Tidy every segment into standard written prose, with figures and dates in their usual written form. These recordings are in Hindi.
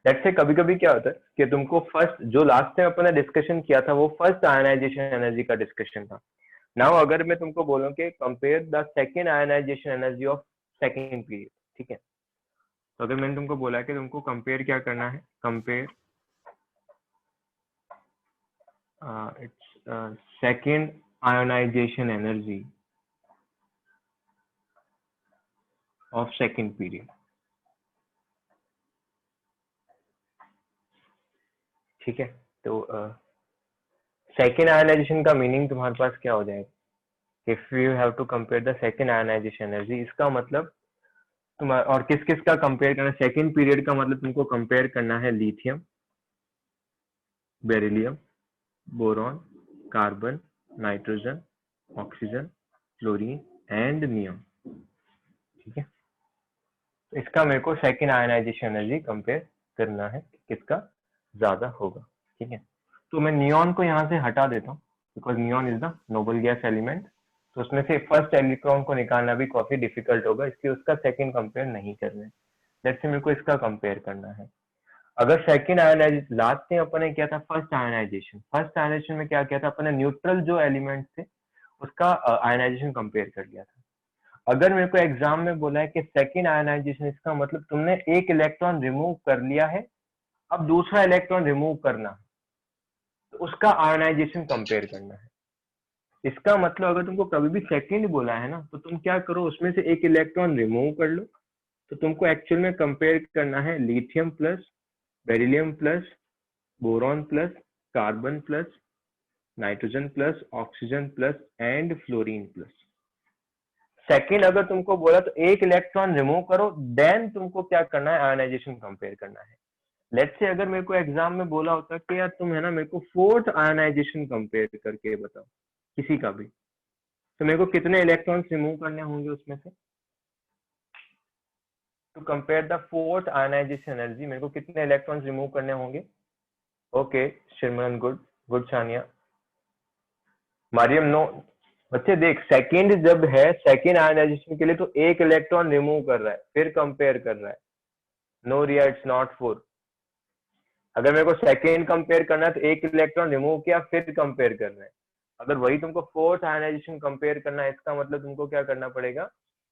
लेट्स से कभी कभी क्या होता है कि तुमको फर्स्ट जो लास्ट टाइम अपने डिस्कशन किया था वो फर्स्ट आयनाइजेशन एनर्जी का डिस्कशन था। नाउ अगर मैं तुमको बोलूं कि compare the second ionization energy of second period, ठीक है, तो अगर मैंने तुमको बोला कि तुमको कंपेयर क्या करना है, compare it's second ionization energy of second period, ठीक है। तो सेकेंड आयोनाइजेशन का मीनिंग तुम्हारे पास क्या हो जाएगा, if you have to compare the second ionization energy, इसका मतलब तुम और किस किस का कंपेयर करना, सेकेंड पीरियड का मतलब तुमको कंपेयर करना है lithium, beryllium, boron, carbon, nitrogen, oxygen, fluorine and नियम, ठीक है। तो इसका मेरे को सेकेंड आयनाइजेशन एनर्जी कंपेयर करना है, किसका ज्यादा होगा, ठीक है। तो मैं नियॉन को यहाँ से हटा देता हूँ, because neon is the noble gas element, तो उसमें से फर्स्ट इलेक्ट्रॉन को निकालना भी काफी डिफिकल्ट होगा, इसलिए उसका सेकेंड कंपेयर नहीं करना है। जैसे मेरे को इसका कंपेयर करना है, अगर सेकेंड आयनाइजेशन लास्ट में अपन ने किया था फर्स्ट आयनाइजेशन, फर्स्ट आयनाइजेशन में क्या किया था अपन ने, न्यूट्रल जो एलिमेंट थे उसका आयनाइजेशन कंपेयर कर लिया था। अगर मेरे को एग्जाम में बोला है कि सेकेंड आयनाइजेशन, इसका मतलब तुमने एक इलेक्ट्रॉन रिमूव कर लिया है, अब दूसरा इलेक्ट्रॉन रिमूव करना है, तो उसका आयनाइजेशन कंपेयर करना है। इसका मतलब अगर तुमको कभी भी सेकेंड बोला है ना, तो तुम क्या करो, उसमें से एक इलेक्ट्रॉन रिमूव कर लो। तो तुमको एक्चुअल में कंपेयर करना है lithium plus, beryllium plus, boron plus, carbon plus, nitrogen plus, oxygen plus and fluorine plus. Second अगर तुमको बोला तो एक इलेक्ट्रॉन रिमूव करो, देन तुमको क्या करना है, आयनाइजेशन कंपेयर करना है। लेट्स से अगर मेरे को एग्जाम में बोला होता कि यार तुम है ना मेरे को फोर्थ आयनाइजेशन कंपेयर करके बताओ किसी का भी, तो मेरे को कितने इलेक्ट्रॉन्स रिमूव करने होंगे उसमें से, to compare the fourth ionisation energy मेरे को कितने इलेक्ट्रॉन्स रिमूव करने होंगे। Okay Simran, good good Sania, Mariam no. बच्चे देख, सेकेंड जब है, सेकेंड आयनाइजेशन के लिए तो एक इलेक्ट्रॉन रिमूव कर रहा है फिर कंपेयर कर रहा है। No Riya, it's not four. अगर मेरे को सेकेंड कंपेयर करना है तो एक इलेक्ट्रॉन रिमूव किया फिर कंपेयर करना है। अगर वही तुमको फोर्थ आयनाइजेशन कंपेयर करना है, इसका मतलब तुमको क्या करना पड़ेगा,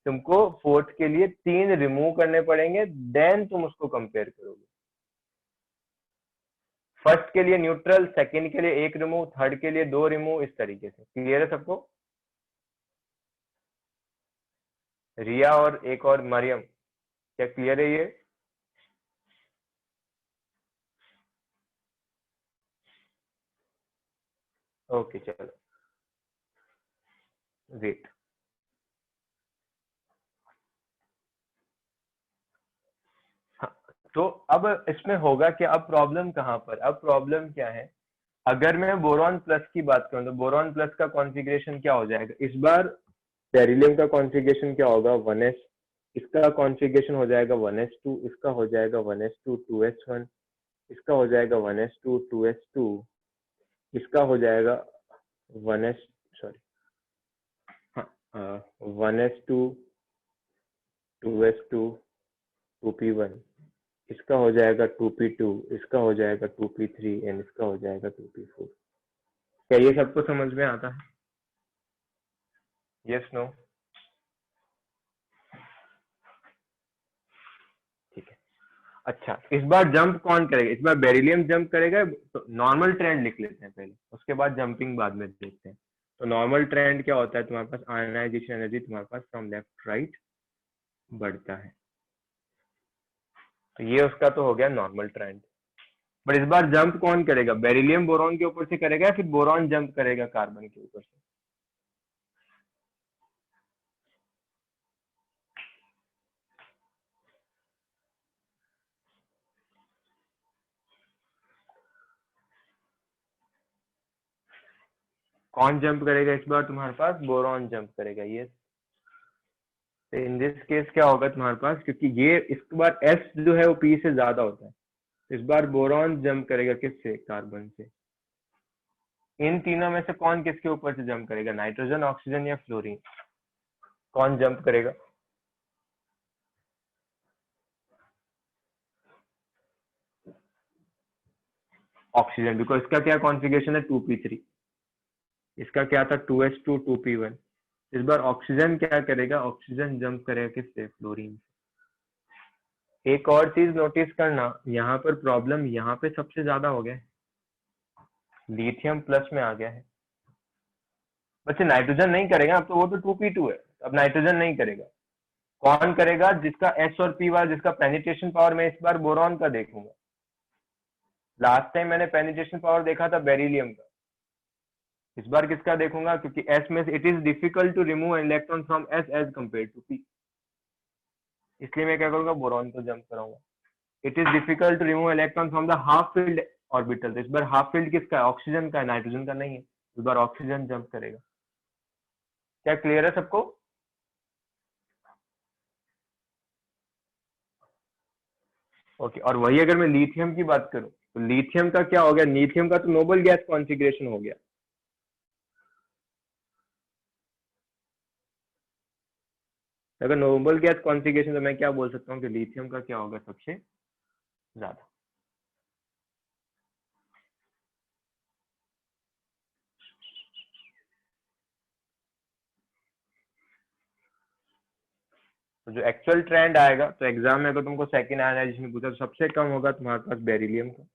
तुमको फोर्थ के लिए 3 रिमूव करने पड़ेंगे, देन तुम उसको कंपेयर करोगे। फर्स्ट के लिए न्यूट्रल, सेकेंड के लिए 1 रिमूव, थर्ड के लिए 2 रिमूव, इस तरीके से। क्लियर है सबको? रिया और एक और मरियम, क्या क्लियर है ये? ओके चलो, वेट। हाँ, तो अब इसमें होगा कि अब प्रॉब्लम कहाँ पर, अब प्रॉब्लम क्या है, अगर मैं बोरॉन प्लस की बात करूं तो बोरॉन प्लस का कॉन्फ़िगरेशन क्या हो जाएगा इस बार, बेरिलियम का कॉन्फ़िगरेशन क्या होगा 1s, इसका कॉन्फ़िगरेशन हो जाएगा 1s2, इसका हो जाएगा 1s2 2s1, इसका हो जाएगा 1s2 2s2, इसका हो जाएगा 1s, सॉरी, हाँ 1s2 2s2 2p1, इसका हो जाएगा 2p2, इसका हो जाएगा 2p3 एंड इसका हो जाएगा 2p4। क्या ये सबको समझ में आता है? Yes no? ठीक है। अच्छा, इस बार जंप कौन करेगा, इस बार बेरिलियम जंप करेगा। तो नॉर्मल ट्रेंड लिख लेते हैं पहले, उसके बाद जंपिंग बाद में देखते हैं। तो नॉर्मल ट्रेंड क्या होता है, तुम्हारे पास आयनाइजेशन एनर्जी तुम्हारे पास फ्रॉम लेफ्ट राइट बढ़ता है। तो ये उसका तो हो गया नॉर्मल ट्रेंड। बट इस बार जंप कौन करेगा, बेरिलियम बोरॉन के ऊपर से करेगा या फिर बोरॉन जंप करेगा कार्बन के ऊपर से? कौन जंप करेगा इस बार तुम्हारे पास, बोरॉन जंप करेगा, ये। इन दिस केस क्या होगा तुम्हारे पास, क्योंकि ये इस बार एस जो है वो पी से ज्यादा होता है, इस बार बोरॉन जंप करेगा किससे, कार्बन से। इन तीनों में से कौन किसके ऊपर से जंप करेगा, नाइट्रोजन, ऑक्सीजन या फ्लोरीन, कौन जंप करेगा? ऑक्सीजन, बिकॉज इसका क्या कॉन्फ़िगरेशन है 2p3, इसका क्या था 2s2 2p1। इस बार ऑक्सीजन क्या करेगा, ऑक्सीजन जंप करेगा किससे, फ्लोरीन। एक और चीज नोटिस करना, यहाँ पर प्रॉब्लम यहाँ पे सबसे ज्यादा हो गया है, लिथियम प्लस में आ गया है। बच्चे नाइट्रोजन नहीं करेगा, अब तो वो तो 2p2 है, अब नाइट्रोजन नहीं करेगा। कौन करेगा, जिसका s और p वाला, जिसका पेनिट्रेशन पावर मैं इस बार बोरॉन का देखूंगा। लास्ट टाइम मैंने पेनिट्रेशन पावर देखा था बेरिलियम का, इस बार किसका देखूंगा, क्योंकि s में it is difficult to remove electron from s as compare to p, इसलिए मैं क्या करूंगा, बोरॉन को जंप कराऊंगा। It is difficult to remove electron from the half filled orbital, तो इस बार हाफ फील्ड किसका है, ऑक्सीजन का है, नाइट्रोजन का नहीं है, इस बार ऑक्सीजन जंप करेगा। क्या क्लियर है सबको? ओके, और वही अगर मैं लिथियम की बात करूं, तो लिथियम का क्या हो गया, लिथियम का तो नोबल गैस कॉन्फ़िगरेशन हो गया। अगर नोबल गैस कॉन्फ़िगरेशन, तो मैं क्या बोल सकता हूँ कि लिथियम का क्या होगा सबसे ज्यादा। तो जो एक्चुअल ट्रेंड आएगा, तो एग्जाम में अगर तुमको सेकंड आयनाइजेशन पूछा, तो सबसे कम होगा तुम्हारे पास बेरिलियम का।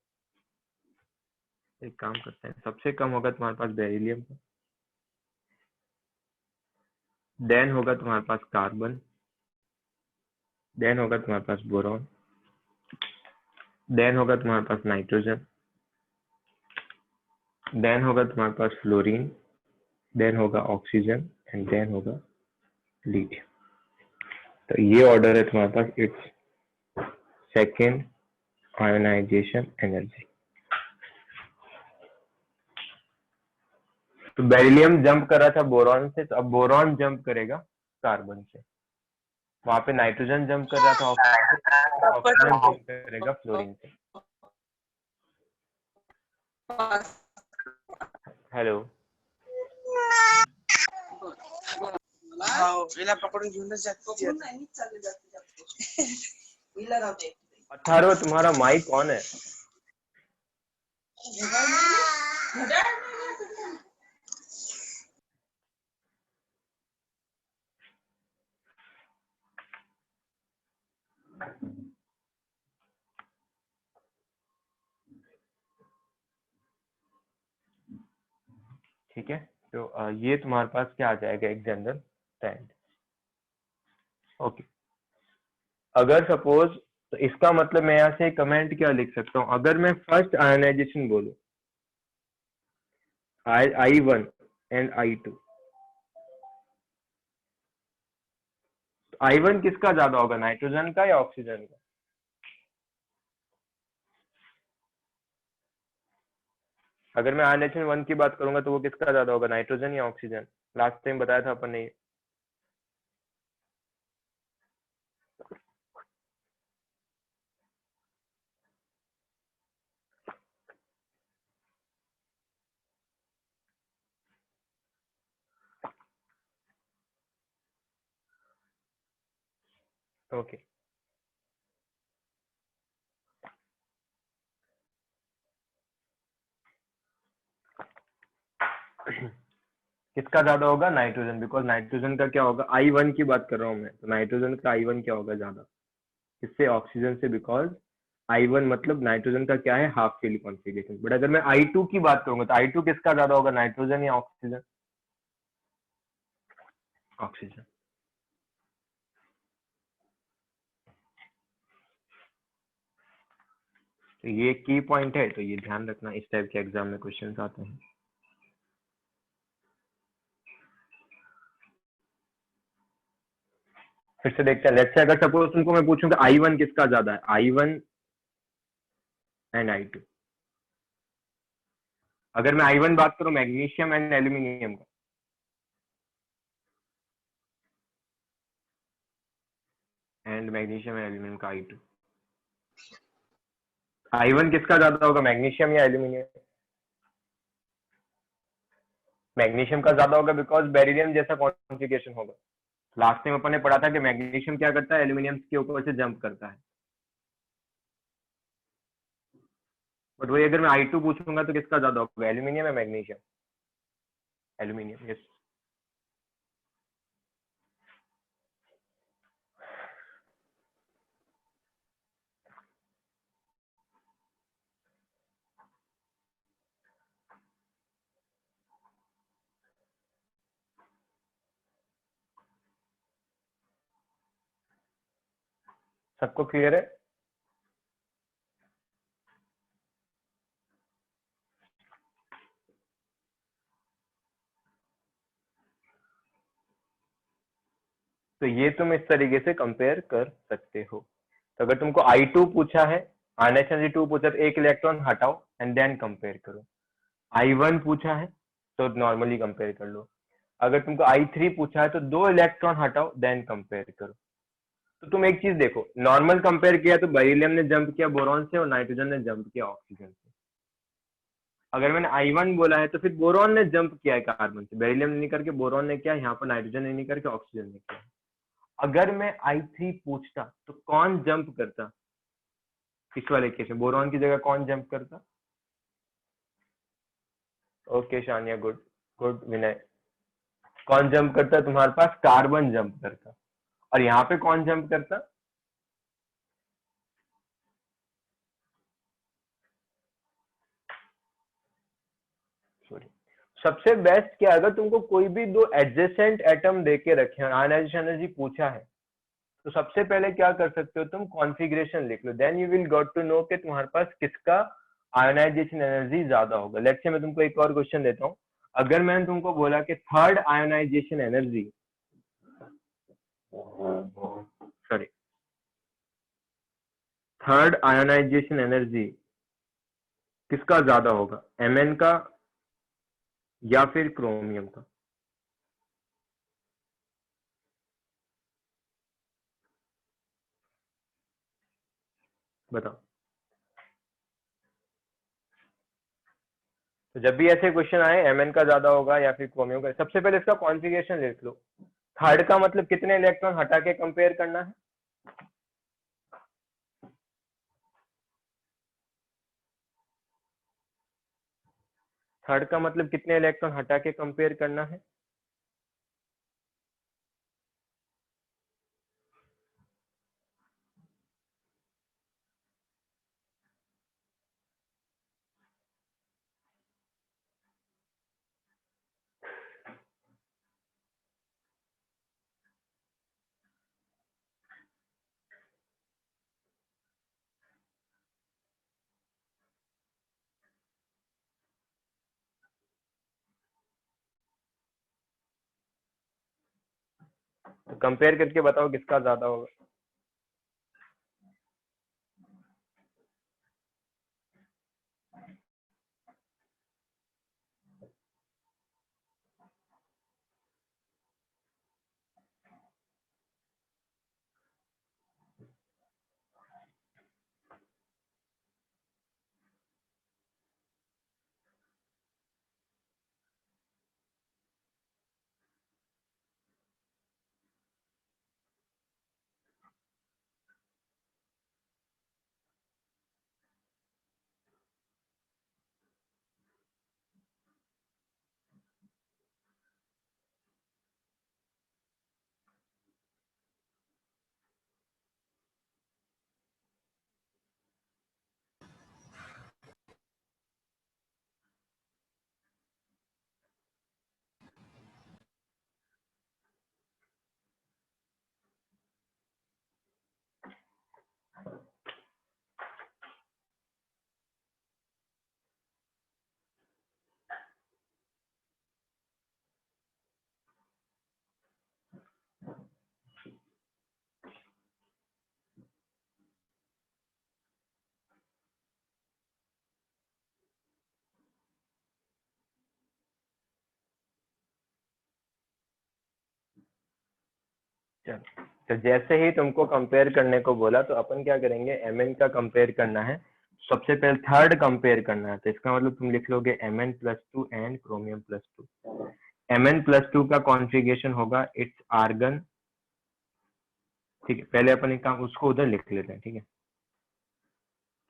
एक काम करते हैं, सबसे कम होगा तुम्हारे पास बेरिलियम का, देन होगा तुम्हारे पास कार्बन, देन होगा तुम्हारे पास बोरॉन, देन होगा तुम्हारे पास नाइट्रोजन, देन होगा तुम्हारे पास फ्लोरीन, देन होगा ऑक्सीजन, एंड देन होगा लिथियम। तो ये ऑर्डर है तुम्हारे पास इट्स सेकेंड आयोनाइजेशन एनर्जी। तो बेरिलियम जंप कर रहा था बोरॉन से, तो अब बोरॉन जंप करेगा कार्बन से। वहां पे नाइट्रोजन जंप कर रहा था ऑक्सीजन से, ऑक्सीजन जंप करेगा फ्लोरीन से। हेलो, अथर्व तुम्हारा माइक ऑन है? ठीक है, तो ये तुम्हारे पास क्या आ जाएगा, एक जनरल ट्रेंड। ओके, अगर सपोज, तो इसका मतलब मैं यहाँ से कमेंट क्या लिख सकता हूँ, अगर मैं फर्स्ट आयोनाइजेशन बोलूं, I1 एंड I2, I1 किसका ज्यादा होगा, नाइट्रोजन का या ऑक्सीजन का? अगर मैं आयोनाइजेशन 1 की बात करूंगा, तो वो किसका ज्यादा होगा, नाइट्रोजन या ऑक्सीजन? लास्ट टाइम बताया था अपन ने। ओके, किसका ज्यादा होगा, नाइट्रोजन, बिकॉज नाइट्रोजन का क्या होगा, I1 की बात कर रहा हूँ मैं, तो नाइट्रोजन का I1 क्या होगा ज्यादा, किससे, ऑक्सीजन से, बिकॉज I1 मतलब नाइट्रोजन का क्या है, हाफ फील्ड कॉन्फ़िगरेशन। बट अगर मैं I2 की बात करूंगा, तो I2 किसका ज्यादा होगा, नाइट्रोजन या ऑक्सीजन? ऑक्सीजन। तो ये की पॉइंट है, तो ये ध्यान रखना, इस टाइप के एग्जाम में क्वेश्चंस आते हैं। फिर से देखते हैं, लेट्स से अगर सपोज तुमको मैं पूछूं कि I1 किसका ज्यादा है, I1 एंड I2। अगर मैं I1 बात करूं, मैग्नीशियम एंड एल्यूमिनियम का, एंड मैग्नीशियम एंड एल्यूमिनियम का I2, I1 किसका ज्यादा होगा, मैग्नीशियम या एल्यूमिनियम? मैग्नीशियम का ज्यादा होगा, बिकॉज बेरिलियम जैसा कॉन्फ़िगरेशन होगा। लास्ट टाइम अपन ने पढ़ा था कि मैग्नीशियम क्या करता है, एल्यूमिनियम के ऊपर से जंप करता है। बट वही अगर मैं I2 पूछूंगा तो किसका ज्यादा होगा, एल्यूमिनियम या मैग्नीशियम? Aluminium, yes. सबको क्लियर है? तो ये तुम इस तरीके से कंपेयर कर सकते हो। तो अगर तुमको I2 पूछा है, आयनाइज एनर्जी 2 पूछा, तो एक इलेक्ट्रॉन हटाओ एंड देन कंपेयर करो। I1 पूछा है तो नॉर्मली कंपेयर कर लो। अगर तुमको I3 पूछा है तो 2 इलेक्ट्रॉन हटाओ देन कंपेयर करो। तो तुम एक चीज देखो, नॉर्मल कंपेयर किया तो बेरिलियम ने जंप किया बोरॉन से और नाइट्रोजन ने जंप किया ऑक्सीजन से। अगर मैंने I1 बोला है तो फिर बोरॉन ने जंप किया है कार्बन से, बेरिलियम ने नहीं करके बोरॉन ने किया, यहाँ पर नाइट्रोजन ने नहीं करके ऑक्सीजन ने किया। अगर मैं I3 पूछता तो कौन जंप करता इस वाले केस में, बोरॉन की जगह कौन जंप करता? Okay Sania, good good. Vinay, कौन जंप करता? तुम्हारे पास कार्बन जंप करता। और यहाँ पे कौन जंप करता? सॉरी, सबसे बेस्ट क्या, अगर तुमको कोई भी दो एडजेसेंट एटम देके रखे और आयनाइजेशन एनर्जी पूछा है तो सबसे पहले क्या कर सकते हो तुम, कॉन्फ़िगरेशन लिख लो, then you will got to know कि तुम्हारे पास किसका आयोनाइजेशन एनर्जी ज्यादा होगा। लेट्स से मैं तुमको एक और क्वेश्चन देता हूँ। अगर मैंने तुमको बोला कि third ionization energy, sorry, third ionization energy किसका ज्यादा होगा, Mn का या फिर क्रोमियम का? बताओ। तो जब भी ऐसे क्वेश्चन आए Mn का ज्यादा होगा या फिर क्रोमियम का, सबसे पहले इसका कॉन्फ़िगरेशन लिख लो। थर्ड का मतलब कितने इलेक्ट्रॉन हटा के कंपेयर करना है? थर्ड का मतलब कितने इलेक्ट्रॉन हटा के कंपेयर करना है? तो कंपेयर करके बताओ किसका ज्यादा होगा। चलो, तो जैसे ही तुमको कंपेयर करने को बोला तो अपन क्या करेंगे, Mn का कंपेयर करना है। सबसे पहले थर्ड कंपेयर करना है, तो इसका मतलब तुम लिख लोगे Mn+2 एंड क्रोमियम+2। Mn+2 का कॉन्फ़िगरेशन होगा इट्स आर्गन। ठीक है, पहले अपन एक काम उसको उधर लिख लेते हैं, ठीक है,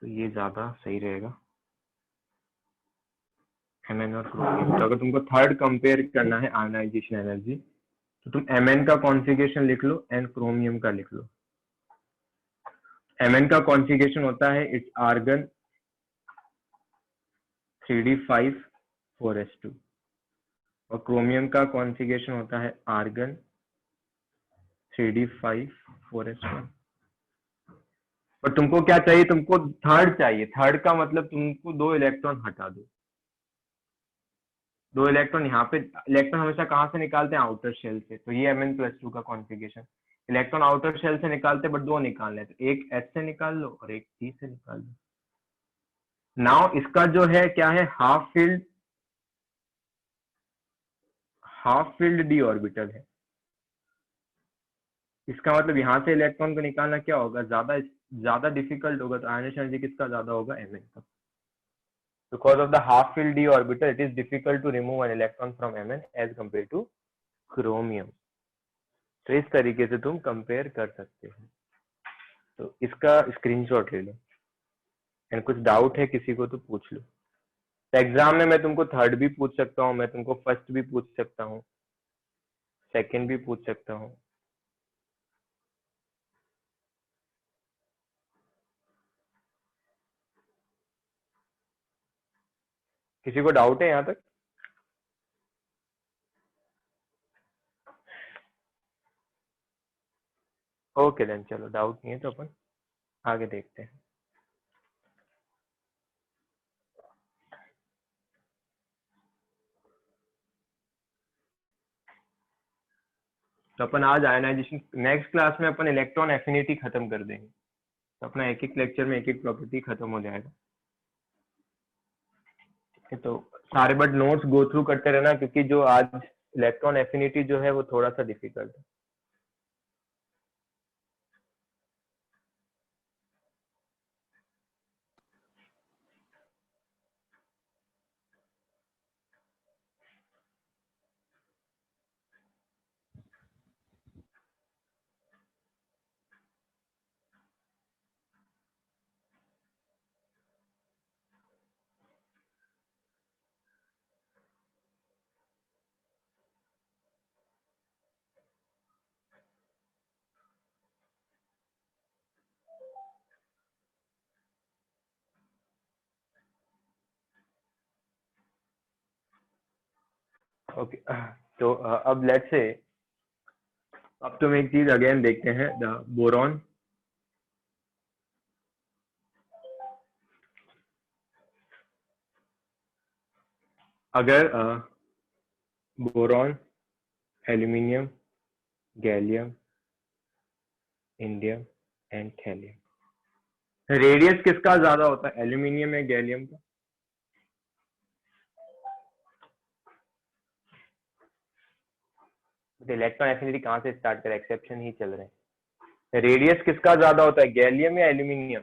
तो ये ज्यादा सही रहेगा। Mn और क्रोमियम। तो अगर तुमको थर्ड कंपेयर करना है आयनाइजेशन एनर्जी, तो तुम Mn का कॉन्फ़िगरेशन लिख लो एंड क्रोमियम का लिख लो। Mn का कॉन्फ़िगरेशन होता है इट्स आर्गन 3d5 4s2 और क्रोमियम का कॉन्फ़िगरेशन होता है आर्गन 3d5 4s1। पर तुमको क्या चाहिए, तुमको थर्ड चाहिए। थर्ड का मतलब तुमको 2 इलेक्ट्रॉन हटा दो। 2 इलेक्ट्रॉन यहाँ पे, इलेक्ट्रॉन हमेशा कहाँ से निकालते हैं, आउटर शेल से। तो ये Mn+2 का कॉन्फ़िगरेशन, इलेक्ट्रॉन आउटर शेल से निकालते बट 2 निकालने हैं, तो एक S से निकाल लो और एक P से निकाल लो। नाउ इसका जो है क्या है, हाफ फील्ड डी ऑर्बिटल है। इसका मतलब यहाँ से इलेक्ट्रॉन को निकालना क्या होगा, ज्यादा डिफिकल्ट होगा। तो आयनाइजेशन एनर्जी किसका ज्यादा होगा, Mn का। Because of the half filled d orbital, it is difficult to remove an electron from Mn as compared to chromium. तो इस तरीके से तुम कंपेयर कर सकते हो। तो इसका स्क्रीनशॉट ले लो एंड कुछ डाउट है किसी को तो पूछ लो। तो एग्जाम में मैं तुमको थर्ड भी पूछ सकता हूँ, मैं तुमको फर्स्ट भी पूछ सकता हूँ, सेकंड भी पूछ सकता हूँ। किसी को डाउट है यहाँ तक? ओके देन, चलो डाउट नहीं है तो अपन आगे देखते हैं। तो अपन आज आयनाइजेशन, नेक्स्ट क्लास में अपन इलेक्ट्रॉन एफिनिटी खत्म कर देंगे। तो अपना एक एक लेक्चर में एक एक प्रॉपर्टी खत्म हो जाएगा। तो सारे बट नोट्स गो थ्रू करते रहना, क्योंकि जो आज इलेक्ट्रॉन एफिनिटी जो है वो थोड़ा सा डिफिकल्ट है। ओके तो अब लेट्स से, अब तुम एक चीज अगेन देखते हैं, द बोरॉन। अगर boron, aluminium, gallium, indium and thallium, radius किसका ज्यादा होता है, एल्यूमिनियम या गैलियम का? इलेक्ट्रॉन एफिनिटी कहाँ से स्टार्ट करें, एक्सेप्शन ही चल रहे हैं। रेडियस किसका ज्यादा होता है, गैलियम या एल्यूमिनियम?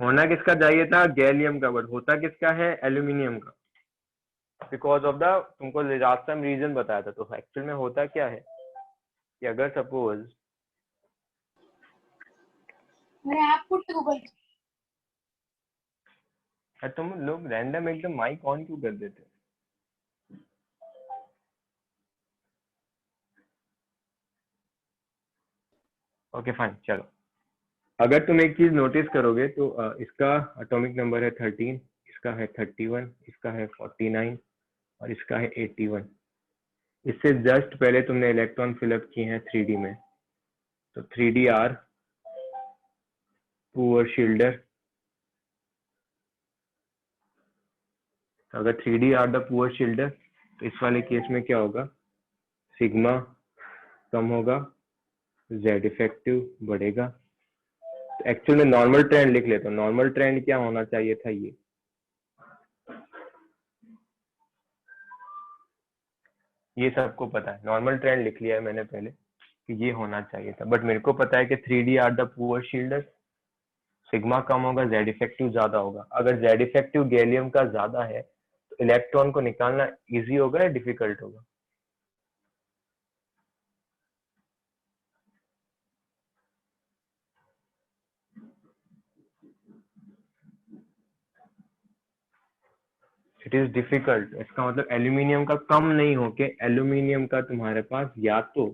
होना किसका चाहिए था, गैलियम का, बट होता किसका है, एल्यूमिनियम का। बिकॉज ऑफ द, तुमको लास्ट टाइम रीजन बताया था। तो एक्चुअल में होता क्या है कि अगर सपोज तुम लोग रैंडम एकदम माइक ऑन क्यों कर देते हो? ओके फाइन, चलो। अगर तुम एक चीज नोटिस करोगे तो इसका एटॉमिक नंबर है 13, इसका है 31, इसका है 49 और इसका है 81। इससे जस्ट पहले तुमने इलेक्ट्रॉन फिलअप किए हैं 3D में। तो 3D आर पुअर शील्डर। तो अगर 3D are the poor shielder, तो इस वाले केस में क्या होगा, सिग्मा कम होगा, जेड इफेक्टिव बढ़ेगा। तो एक्चुअल में नॉर्मल ट्रेंड लिख लेता हूँ। नॉर्मल ट्रेंड क्या होना चाहिए था, ये सबको पता है। नॉर्मल ट्रेंड लिख लिया है मैंने पहले कि ये होना चाहिए था, बट मेरे को पता है कि 3D are the poor shielders, sigma कम होगा, जेड इफेक्टिव ज्यादा होगा। अगर जेड इफेक्टिव गैलियम का ज्यादा है तो इलेक्ट्रॉन को निकालना इजी होगा या डिफिकल्ट होगा? It is difficult. इसका मतलब एल्यूमिनियम का कम नहीं होके एल्यूमिनियम का तुम्हारे पास या तो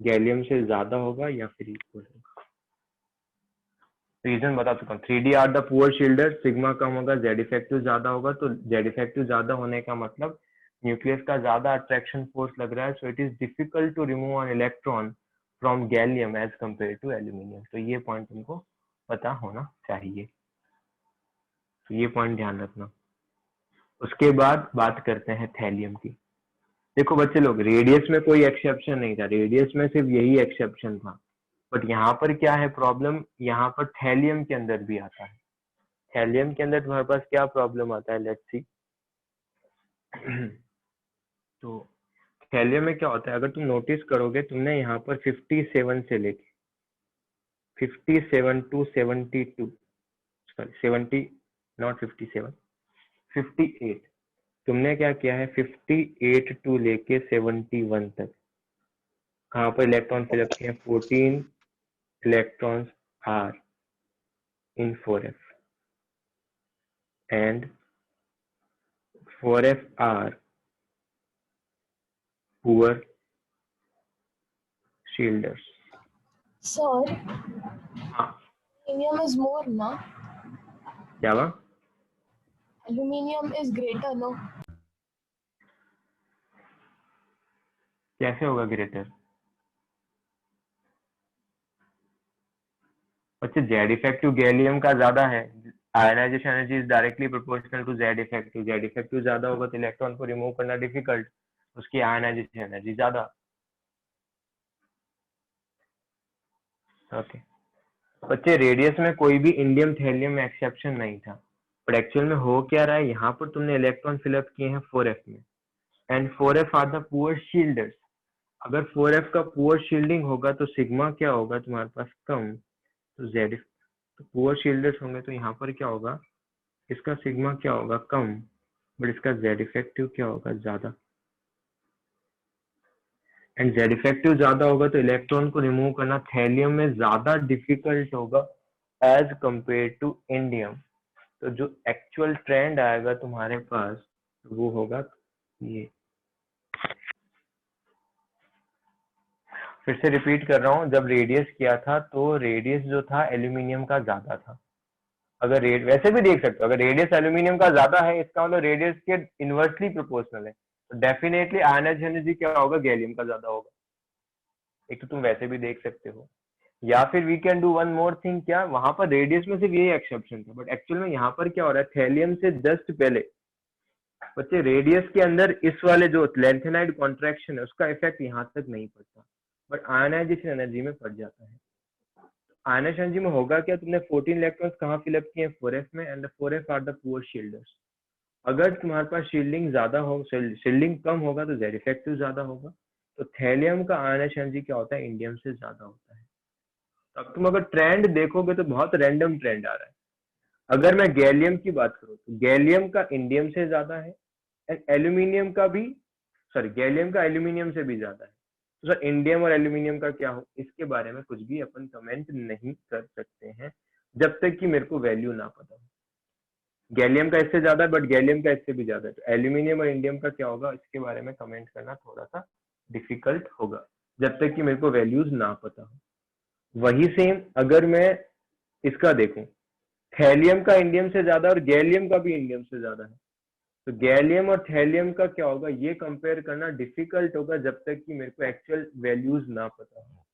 गैलियम से ज्यादा होगा या फिर इक्वल होगा। रीजन बता चुका हूँ। 3D are the poor shielder, sigma कम होगा, जेड इफेक्टिव ज्यादा होगा। तो जेड इफेक्टिव ज्यादा होने का मतलब न्यूक्लियस का ज्यादा अट्रैक्शन फोर्स लग रहा है, so it is difficult to remove an electron from gallium as compare to aluminium. तो ये पॉइंट तुमको पता होना चाहिए, तो ये पॉइंट ध्यान रखना। उसके बाद बात करते हैं थैलियम की। देखो बच्चे लोग, रेडियस में कोई एक्सेप्शन नहीं था, रेडियस में सिर्फ यही एक्सेप्शन था। बट यहाँ पर क्या है प्रॉब्लम, यहाँ पर थैलियम के अंदर भी आता है। थैलियम के अंदर तुम्हारे पास क्या प्रॉब्लम आता है, लेट्स सी। तो थैलियम में क्या होता है, अगर तुम नोटिस करोगे, तुमने यहाँ पर 57 से लेके 57 टू 72, सॉरी 70 नॉट 57, 58, तुमने क्या किया है 58 टू लेके 71 तक कहाँ पर इलेक्ट्रॉन फिलअप किए? 14 electrons are in 4f and 4f are poor shielders. Sir, हाँ aluminium is more, na? क्या हुआ? Aluminium is greater, no? कैसे होगा ग्रेटर? बच्चे जेड इफेक्टिव गैलियम का ज्यादा है, ionization energy is directly proportional to Z effective. Z effective ज्यादा होगा तो इलेक्ट्रॉन को रिमूव करना डिफिकल्ट, उसकी आयनाइजेशन एनर्जी ज्यादा। ओके बच्चे, रेडियस में कोई भी इंडियम थैलियम में एक्सेप्शन नहीं था, बट एक्चुअल में हो क्या रहा है, यहाँ पर तुमने इलेक्ट्रॉन फिलअप किए हैं 4f में, and 4f are the poor shielders. अगर 4f का पुअर शील्डिंग होगा तो सिग्मा क्या होगा तुम्हारे पास? कम। तो जेड, तो पुअर शील्डर्स होंगे तो यहाँ पर क्या होगा, इसका सिग्मा क्या होगा? कम, बट इसका जेड इफेक्टिव क्या होगा? ज्यादा। एंड जेड इफेक्टिव ज्यादा होगा तो इलेक्ट्रॉन को रिमूव करना थैलियम में ज्यादा डिफिकल्ट होगा एज कंपेयर टू इंडियम। तो जो एक्चुअल ट्रेंड आएगा तुम्हारे पास वो होगा ये। फिर से रिपीट कर रहा हूँ, जब रेडियस किया था तो रेडियस जो था एल्यूमिनियम का ज्यादा था। अगर रेड वैसे भी देख सकते हो, अगर रेडियस एल्यूमिनियम का ज्यादा है इसका मतलब रेडियस के इनवर्सली प्रोपोर्शनल है, तो डेफिनेटली आयनाइज एनर्जी क्या होगा? गैलियम का ज्यादा होगा। एक तो तुम वैसे भी देख सकते हो, या फिर we can do one more thing. क्या वहां पर रेडियस में सिर्फ यही एक्सेप्शन था, बट एक्चुअल में यहाँ पर क्या हो रहा है, थैलियम से जस्ट पहले बच्चे रेडियस के अंदर इस वाले जो लेंथेनाइड कॉन्ट्रैक्शन है उसका इफेक्ट यहाँ तक नहीं पड़ता, बट आयनाइजेशन एनर्जी में पड़ जाता है। आयनाइजेशन एनर्जी में होगा क्या, तुमने 14 इलेक्ट्रॉन्स कहाँ फिलअप किए? 4f में, and the 4f are the poor shielders. अगर तुम्हारे पास शील्डिंग ज्यादा हो, शील्डिंग कम होगा तो जेड इफेक्टिव ज्यादा होगा। तो थैलियम का आयनाइजेशन एनर्जी क्या होता है? इंडियम से ज्यादा होता है। अब तुम अगर ट्रेंड देखोगे तो बहुत रैंडम ट्रेंड आ रहा है। अगर मैं गैलियम की बात करूं तो गैलियम का इंडियम से ज्यादा है, एंड एल्यूमिनियम का भी, सॉरी गैलियम का एल्यूमिनियम से भी ज्यादा है। तो सर इंडियम और एल्यूमिनियम का क्या हो, इसके बारे में कुछ भी अपन कमेंट नहीं कर सकते हैं जब तक कि मेरे को वैल्यू ना पता हो। गैलियम का इससे ज्यादा है, बट गैलियम का इससे भी ज्यादा है, तो एल्यूमिनियम और इंडियम का क्या होगा इसके बारे में कमेंट करना थोड़ा सा डिफिकल्ट होगा जब तक कि मेरे को वैल्यूज ना पता हो। वही सेम अगर मैं इसका देखूं, थैलियम का इंडियम से ज्यादा और गैलियम का भी इंडियम से ज्यादा है, तो गैलियम और थैलियम का क्या होगा ये कंपेयर करना डिफिकल्ट होगा जब तक कि मेरे को एक्चुअल वैल्यूज ना पता हो।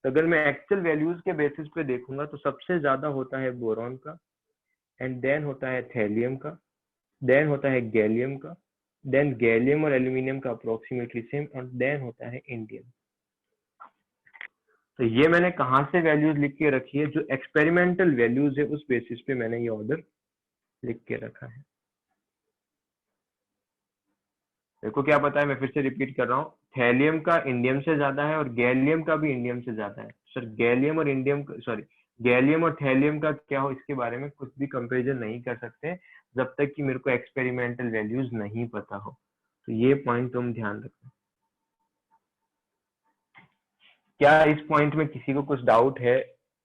तो अगर मैं एक्चुअल वैल्यूज के बेसिस पे देखूंगा तो सबसे ज्यादा होता है बोरॉन का, एंड देन होता है थैलियम का, देन होता है गैलियम का, देन गैलियम और एल्यूमिनियम का अप्रोक्सीमेटली सेम, और देन होता है इंडियम। तो ये मैंने कहाँ से वैल्यूज लिख के रखी है, जो एक्सपेरिमेंटल वैल्यूज है उस बेसिस पे मैंने ये ऑर्डर लिख के रखा है। देखो क्या पता है, मैं फिर से रिपीट कर रहा हूँ, थैलियम का इंडियम से ज्यादा है और गैलियम का भी इंडियम से ज्यादा है। सर गैलियम और इंडियम, सॉरी गैलियम और थैलियम का क्या हो इसके बारे में कुछ भी कंपैरिजन नहीं कर सकते जब तक कि मेरे को एक्सपेरिमेंटल वैल्यूज नहीं पता हो। तो ये पॉइंट तुम ध्यान रखना। क्या इस पॉइंट में किसी को कुछ डाउट है?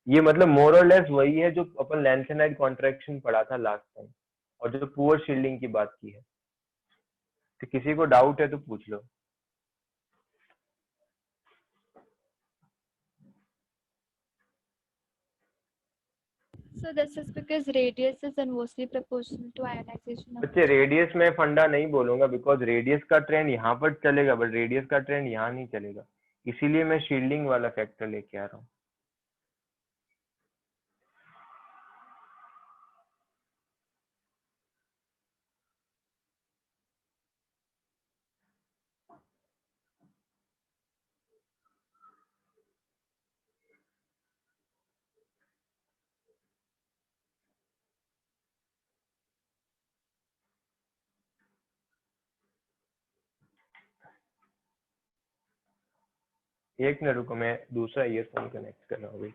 ये मतलब मोर और लेस वही है जो अपन लैंथेनाइड कॉन्ट्रैक्शन पढ़ा था लास्ट टाइम, और जो पुअर शील्डिंग की बात की है। तो किसी को डाउट है तो पूछ लो। So this is because radius is inversely proportional to ionization of बच्चे रेडियस में फंडा नहीं बोलूंगा, बिकॉज रेडियस का ट्रेंड यहाँ पर चलेगा बट रेडियस का ट्रेंड यहाँ नहीं चलेगा, इसीलिए मैं शील्डिंग वाला फैक्टर लेके आ रहा हूँ। एक मिनट रुको, मैं दूसरा ईयरफोन कनेक्ट कर रहा हूँ।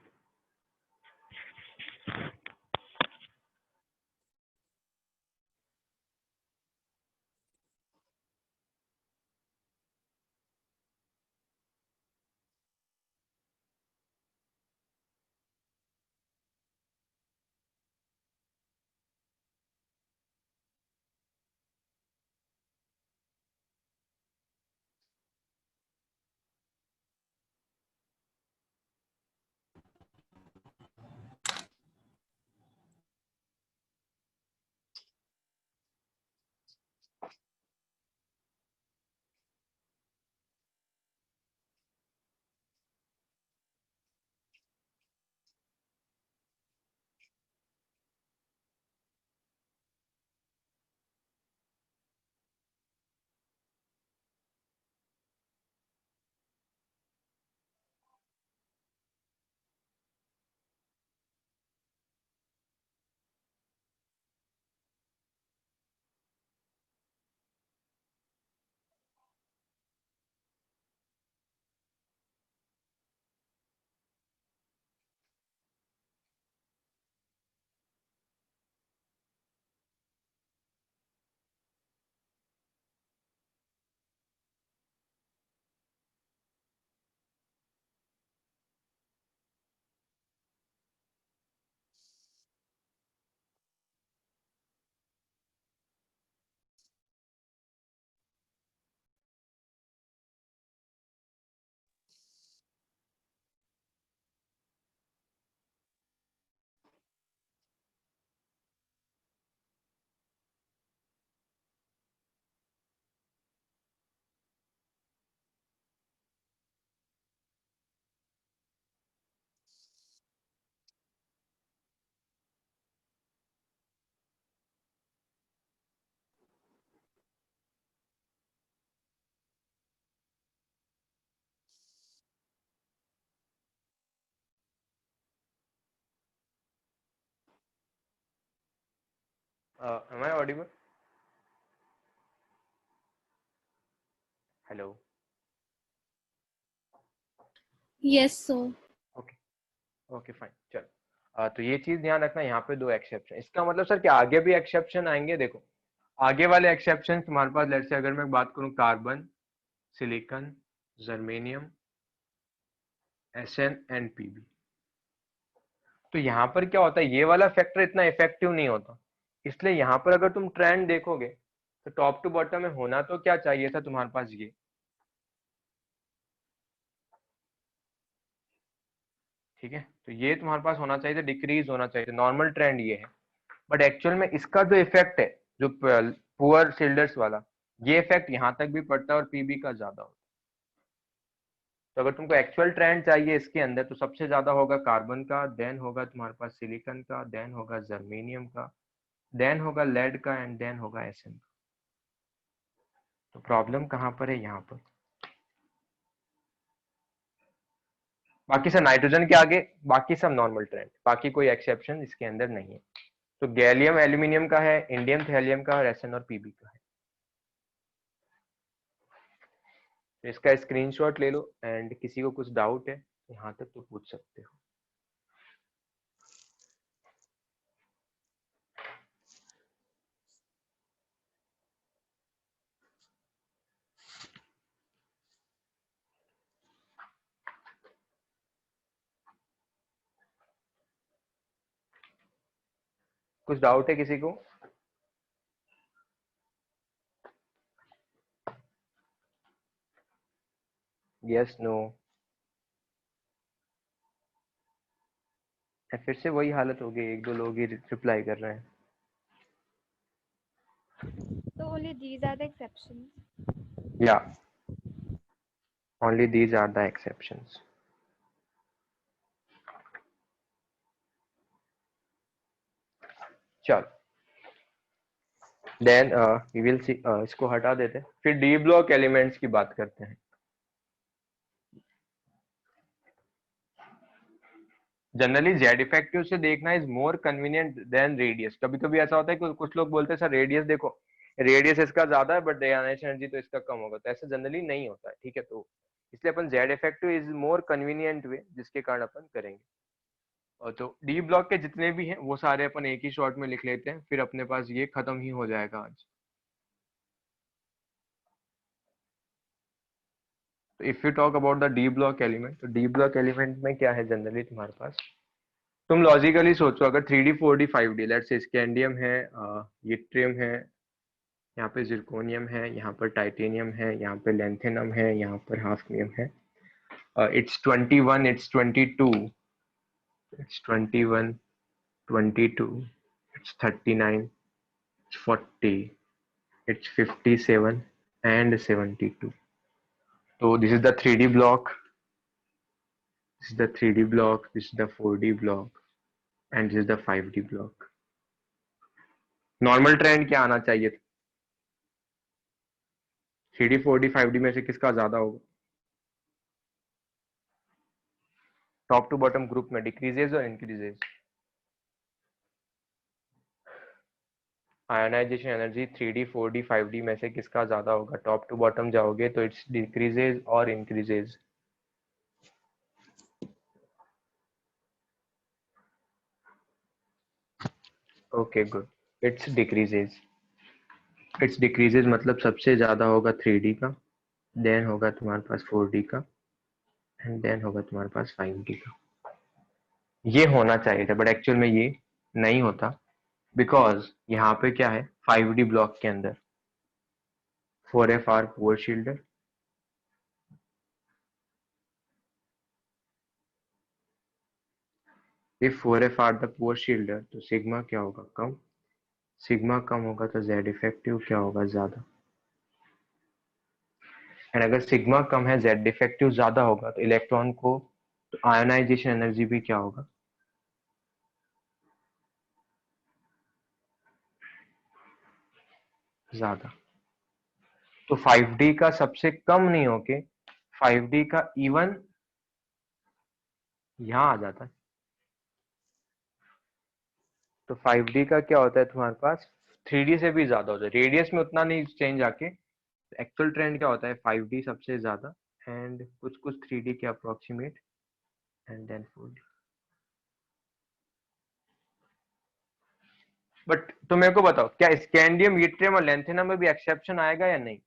Am I audible? Hello. yes sir. Okay okay fine चल। तो ये चीज ध्यान रखना, यहाँ पे दो एक्सेप्शन, इसका मतलब सर कि आगे भी एक्सेप्शन आएंगे। देखो आगे वाले एक्सेप्शन तुम्हारे पास, लेट्स से अगर मैं बात करूं carbon, silicon, germanium, SN and PB, तो यहाँ पर क्या होता है, ये वाला फैक्टर इतना इफेक्टिव नहीं होता। इसलिए यहाँ पर अगर तुम ट्रेंड देखोगे तो टॉप टू बॉटम में होना तो क्या चाहिए था तुम्हारे पास, ये ठीक है। तो ये तुम्हारे पास होना चाहिए था, डिक्रीज होना चाहिए था, नॉर्मल ट्रेंड ये है। बट एक्चुअल में इसका जो इफेक्ट है, जो पुअर शिल्डर्स वाला, ये इफेक्ट यहाँ तक भी पड़ता है और पीबी का ज्यादा होता है। तो अगर तुमको एक्चुअल ट्रेंड चाहिए इसके अंदर, तो सबसे ज्यादा होगा कार्बन का, देन होगा तुम्हारे पास सिलिकॉन का, देन होगा जर्मेनियम का, देन होगा लेड का, एंड देन होगा एसएन का। तो प्रॉब्लम कहाँ पर है, यहाँ पर। बाकी सब नाइट्रोजन के आगे बाकी सब नॉर्मल ट्रेंड, बाकी कोई एक्सेप्शन इसके अंदर नहीं है। तो गैलियम एल्यूमिनियम का है, इंडियम थैलियम का, और एसएन और पीबी का है। तो इसका स्क्रीनशॉट ले लो, एंड किसी को कुछ डाउट है यहाँ तक तो पूछ सकते हो। कुछ डाउट है किसी को? Yes, no? फिर से वही हालत हो गई, एक दो लोग ही रिप्लाई कर रहे हैं. So only these are the exceptions. या, only these are the exceptions. चलो, देन वी विल सी. इसको हटा देते हैं, फिर डी ब्लॉक एलिमेंट्स की बात करते हैं. जनरली जेड इफेक्टिव से देखना is more convenient than radius. कभी कभी ऐसा होता है कि कुछ लोग बोलते हैं सर रेडियस देखो, रेडियस इसका ज्यादा है बट एनर्जी तो इसका कम होगा. तो ऐसा जनरली नहीं होता है, ठीक है. तो इसलिए अपन Z effective is more convenient way जिसके कारण अपन करेंगे. और तो डी ब्लॉक के जितने भी हैं वो सारे अपन एक ही शॉट में लिख लेते हैं, फिर अपने पास ये खत्म ही हो जाएगा आज. तो if you talk about the D block element, तो डी ब्लॉक एलिमेंट में क्या है जनरली तुम्हारे पास. तुम लॉजिकली सोचो, अगर 3D 4D 5D let's say scandium है, यट्रियम है, यहाँ पे जिरकोनियम है, यहाँ पर टाइटेनियम है, यहाँ पे लेंथेनम है, यहाँ पर हाफनियम है. It's 21, it's 22, it's 21, 22, it's 39, it's 40, it's 57 and 72. So this is the 3D block, this is the 3D block, this is the 4D block, and this is the 5D block. Normal trend क्या आना चाहिए था? 3D 4D 5D में से किसका ज्यादा होगा? टॉप टू बॉटम ग्रुप में डिक्रीजेज और increases? Ionization energy 3D 4D 5D में से किसका ज्यादा होगा? टॉप टू बॉटम जाओगे तो इट्स डिक्रीजेज और increases? Okay good, it's decreases. It's decreases मतलब सबसे ज्यादा होगा 3D का, देन होगा तुम्हारे पास 4D का, एंड देन होगा तुम्हारे पास 5D का. ये होना चाहिए था बट एक्चुअल में ये नहीं होता, बिकॉज यहाँ पे क्या है 5D ब्लॉक के अंदर 4FR poor shielder, if 4FR the poor shielder तो सिग्मा क्या होगा? कम. सिग्मा कम होगा तो जेड इफेक्टिव क्या होगा? ज्यादा. एंड अगर सिग्मा कम है, जेड इफेक्टिव ज्यादा होगा, तो इलेक्ट्रॉन को तो आयोनाइजेशन एनर्जी भी क्या होगा? ज्यादा. तो 5D का सबसे कम नहीं होके 5D का इवन यहां आ जाता है. तो 5D का क्या होता है तुम्हारे पास? 3D से भी ज्यादा होता है. रेडियस में उतना नहीं चेंज आके एक्चुअल ट्रेंड क्या होता है? 5D सबसे ज्यादा, एंड कुछ कुछ 3D के approximate, and then 4D. But तो मेरे को बताओ, क्या स्कैंडियम, यट्रियम और लेंथेनम में भी एक्सेप्शन आएगा या नहीं?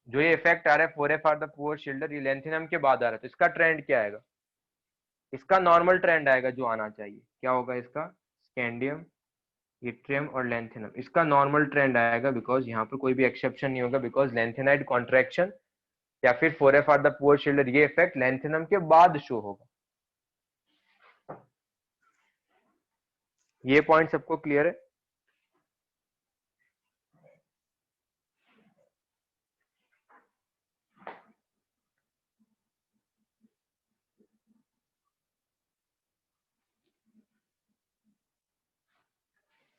जो ये इफेक्ट आ रहा है 4FR द पुअर शील्डर, ये लेंथेनम के बाद आ रहा है, तो इसका ट्रेंड क्या आएगा? इसका नॉर्मल ट्रेंड आएगा जो आना चाहिए. क्या होगा इसका? स्कैंडियम, यट्रियम और लेंथेनम, इसका नॉर्मल ट्रेंड आएगा, बिकॉज यहाँ पर कोई भी एक्सेप्शन नहीं होगा, बिकॉज लेंथेनाइड कॉन्ट्रैक्शन या फिर 4FR द पुअर शील्डर, ये इफेक्ट लेंथेनम के बाद शो होगा. ये पॉइंट सबको क्लियर है?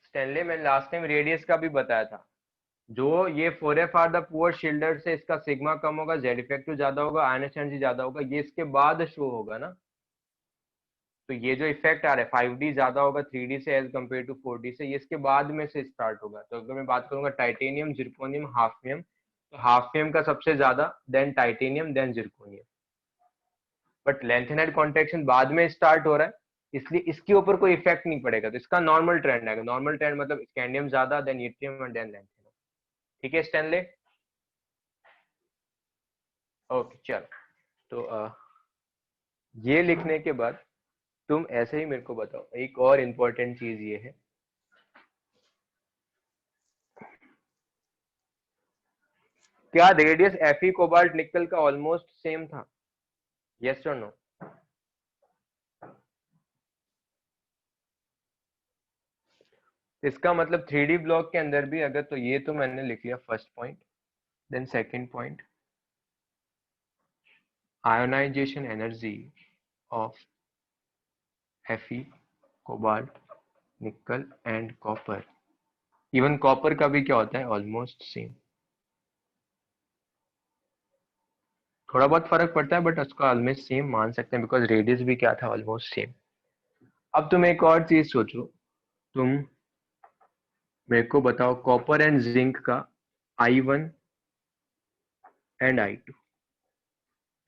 स्टैनले, मैंने लास्ट टाइम रेडियस का भी बताया था. जो ये 4FR द पुअर शील्डर से इसका सिग्मा कम होगा, जेड इफेक्टिव ज्यादा होगा, आयनाइजेशन एनर्जी ज्यादा होगा, ये इसके बाद शो होगा ना. तो ये जो इफेक्ट आ रहा है 5D ज्यादा होगा 3D से एज कम्पेयर टू 4D से, ये इसके बाद में से स्टार्ट होगा. तो अगर मैं बात करूंगा टाइटेनियम, जिरकोनियम, हाफनियम, तो हाफनियम का सबसे ज्यादा, then titanium, then zirconium. But lanthanide contraction बाद में स्टार्ट हो रहा है, इसलिए इसके ऊपर कोई इफेक्ट नहीं पड़ेगा. तो इसका नॉर्मल ट्रेंड आएगा. नॉर्मल ट्रेंड मतलब स्कैंडियम ज्यादा, then yttrium and then lanthanum. ठीक है स्टैनले? ओके चलो. तो ये लिखने के बाद तुम ऐसे ही मेरे को बताओ, एक और इम्पोर्टेंट चीज ये है, क्या रेडियस Fe कोबाल्ट निकल का ऑलमोस्ट सेम था? यस और नो? इसका मतलब 3D ब्लॉक के अंदर भी अगर, तो ये तो मैंने लिख लिया first point. Then second point, ionization energy of Fe cobalt nickel and copper, even copper का भी क्या होता है, ऑलमोस्ट सेम। थोड़ा बहुत फर्क पड़ता है बट उसको ऑलमोस्ट सेम मान सकते हैं बिकॉज रेडियस भी क्या था, ऑलमोस्ट सेम। अब तुम एक और चीज सोचो, तुम मेरे को बताओ कॉपर एंड जिंक का I1 एंड I2,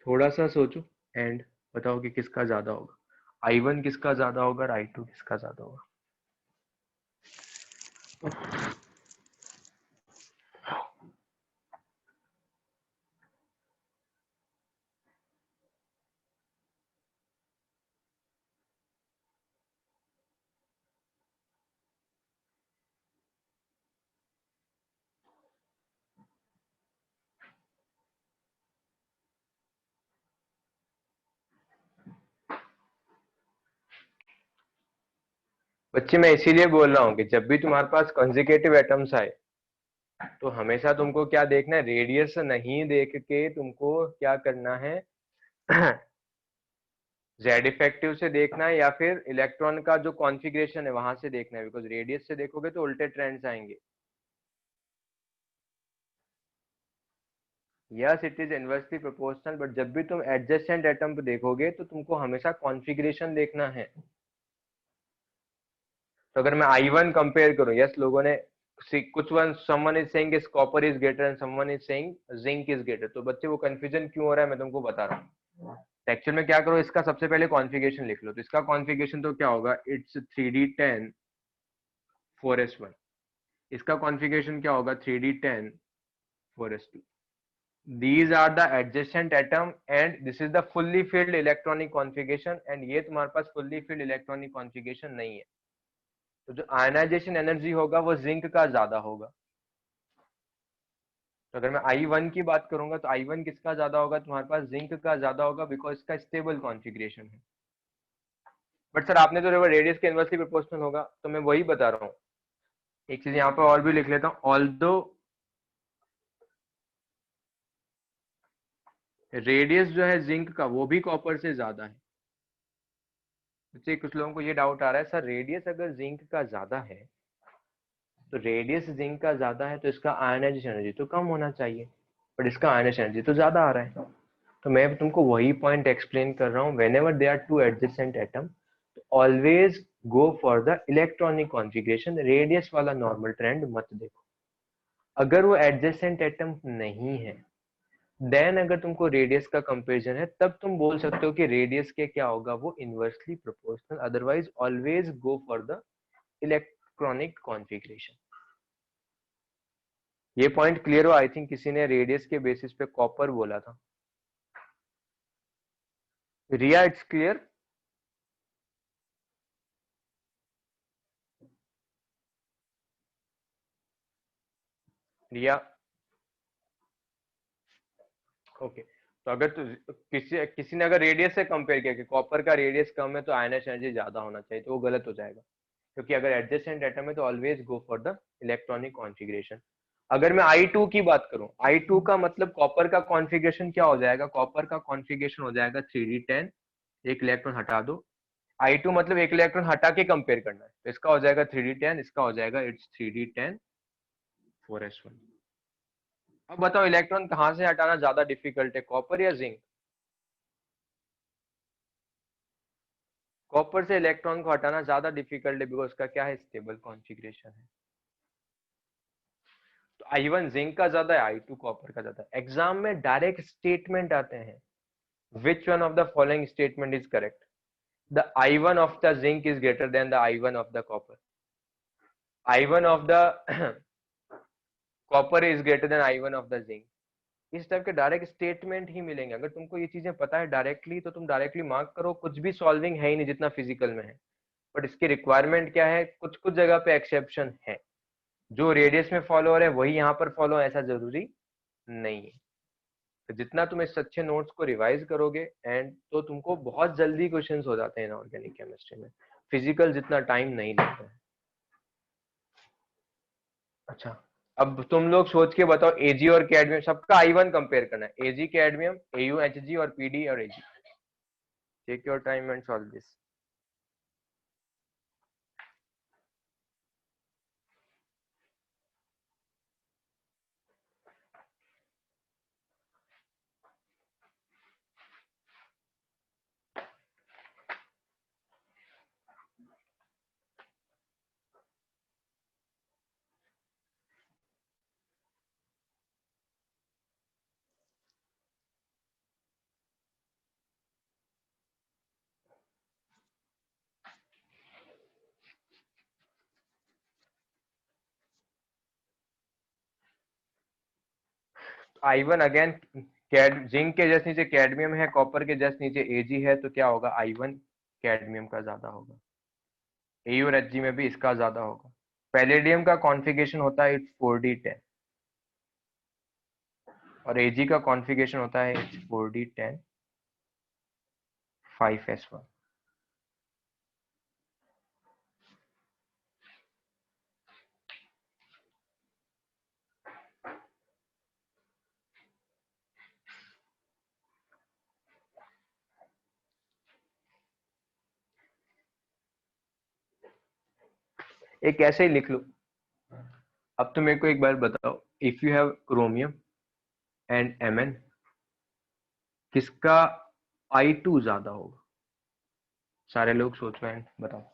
थोड़ा सा सोचो एंड बताओ कि किसका ज्यादा होगा, I1 किसका ज्यादा होगा और I2 किसका ज्यादा होगा। बच्चे मैं इसीलिए बोल रहा हूँ कि जब भी तुम्हारे पास कंसेक्यूटिव एटम्स आए तो हमेशा तुमको क्या देखना है, रेडियस नहीं देख के तुमको क्या करना है, जेड इफेक्टिव से देखना है या फिर इलेक्ट्रॉन का जो कॉन्फ़िगरेशन है वहां से देखना है, बिकॉज रेडियस से देखोगे तो उल्टे ट्रेंड्स आएंगे। Yes it is inversely proportional, but जब भी तुम एडजेसेंट एटम पे देखोगे तो तुमको हमेशा कॉन्फ़िगरेशन देखना है। तो अगर मैं I1 कंपेयर करूं, यस लोगों ने कुछ one someone is saying is copper is greater and someone is saying zinc is greater, तो बच्चे वो कंफ्यूजन क्यों हो रहा है मैं तुमको बता रहा हूँ। एक्चुअल में क्या करो, इसका सबसे पहले कॉन्फ़िगरेशन लिख लो। तो इसका कॉन्फ़िगरेशन तो क्या होगा, इट्स 3D10 4s1। इसका कॉन्फ़िगरेशन क्या होगा, 3D10 4s2। These are the adjacent atom and this is the fully filled electronic configuration, and ये तुम्हारे पास fully filled electronic configuration नहीं है। तो जो आयनाइजेशन एनर्जी होगा वो जिंक का ज्यादा होगा। तो अगर मैं I1 की बात करूंगा तो I1 किसका ज्यादा होगा, तुम्हारे पास जिंक का ज्यादा होगा बिकॉज इसका स्टेबल कॉन्फ़िगरेशन है। बट सर आपने तो रेडियस के इनवर्सली प्रोपोर्शनल होगा, तो मैं वही बता रहा हूँ। एक चीज यहाँ पे और भी लिख लेता हूँ, ऑल्दो रेडियस जो है जिंक का वो भी कॉपर से ज्यादा है। बच्चे कुछ लोगों को ये डाउट आ रहा है, सर रेडियस अगर जिंक का ज्यादा है तो रेडियस जिंक का ज्यादा है तो इसका आयनाइजेशन एनर्जी तो कम होना चाहिए, बट इसका आयनाइजेशन एनर्जी तो ज्यादा आ रहा है। तो मैं तुमको वही पॉइंट एक्सप्लेन कर रहा हूँ, whenever they are two adjacent atom always go for the electronic configuration, radius वाला नॉर्मल ट्रेंड मत देखो। अगर वो एडजेसेंट एटम नहीं है देन अगर तुमको रेडियस का कंपैरिजन है तब तुम बोल सकते हो कि रेडियस के क्या होगा, वो inversely proportional. Otherwise always go for the electronic configuration. ये पॉइंट क्लियर हो? आई थिंक किसी ने रेडियस के बेसिस पे कॉपर बोला था। Riya it's clear? Riya okay. तो अगर किसी ने अगर रेडियस से कंपेयर किया कि कॉपर का रेडियस कम है तो आयनाइजेशन एनर्जी ज्यादा होना चाहिए, तो वो गलत हो जाएगा, क्योंकि अगर एडजेसेंट एटम है तो always go for the electronic configuration. अगर मैं I2 की बात करूं, I2 का मतलब कॉपर का कॉन्फ़िगरेशन क्या हो जाएगा, कॉपर का कॉन्फ़िगरेशन हो जाएगा 3D10, एक इलेक्ट्रॉन हटा दो। I2 मतलब एक इलेक्ट्रॉन हटा के कंपेयर करना है, तो इसका हो जाएगा 3D10, इसका हो जाएगा इट्स 3D10 4s1। अब बताओ इलेक्ट्रॉन कहां से हटाना ज्यादा डिफिकल्ट है, कॉपर या जिंक? कॉपर से इलेक्ट्रॉन को हटाना ज्यादा डिफिकल्ट है बिकॉज उसका क्या है, स्टेबल कॉन्फ़िगरेशन है। तो I1 जिंक का ज्यादा है, I2 कॉपर का ज्यादा है। एग्जाम में डायरेक्ट स्टेटमेंट आते हैं, which one of the following statement is correct? The I1 of the zinc is greater than the I1 of the copper. I1 of the copper is greater than I1 of the zinc. इस टाइप के डायरेक्ट स्टेटमेंट ही मिलेंगे। अगर तुमको ये चीजें पता है डायरेक्टली तो तुम डायरेक्टली मार्क करो, कुछ भी सॉल्विंग है ही नहीं जितना फिजिकल में है। बट इसकी रिक्वायरमेंट क्या है, कुछ कुछ जगह पे एक्सेप्शन है, जो रेडियस में फॉलो हो रहा है वही यहाँ पर फॉलो, ऐसा जरूरी नहीं है। तो जितना तुम इस अच्छे नोट्स को रिवाइज करोगे एंड तो तुमको बहुत जल्दी क्वेश्चंस हो जाते हैं ऑर्गेनिक केमिस्ट्री में, फिजिकल जितना टाइम नहीं लगता है। अच्छा, अब तुम लोग सोच के बताओ, एजी और कैडमियम सबका आई1 कंपेयर करना है, एजी कैडमियम, एयू एचजी और पीडी और Ag. Take your time and solve this. आई1 अगेन, जिंक के जस्ट नीचे कैडमियम है, कॉपर के जस्ट नीचे एजी है, तो क्या होगा, आई1 कैडमियम का ज्यादा होगा। एयू और एचजी में भी इसका ज्यादा होगा। पैलेडियम का कॉन्फ़िगरेशन होता है इट्स 4d10 और एजी का कॉन्फ़िगरेशन होता है इट्स 4d10 5s1। एक ऐसे ही लिख लो। अब तो मेरे को एक बार बताओ, if you have chromium and Mn, किसका I2 ज्यादा होगा? सारे लोग सोचो एंड बताओ।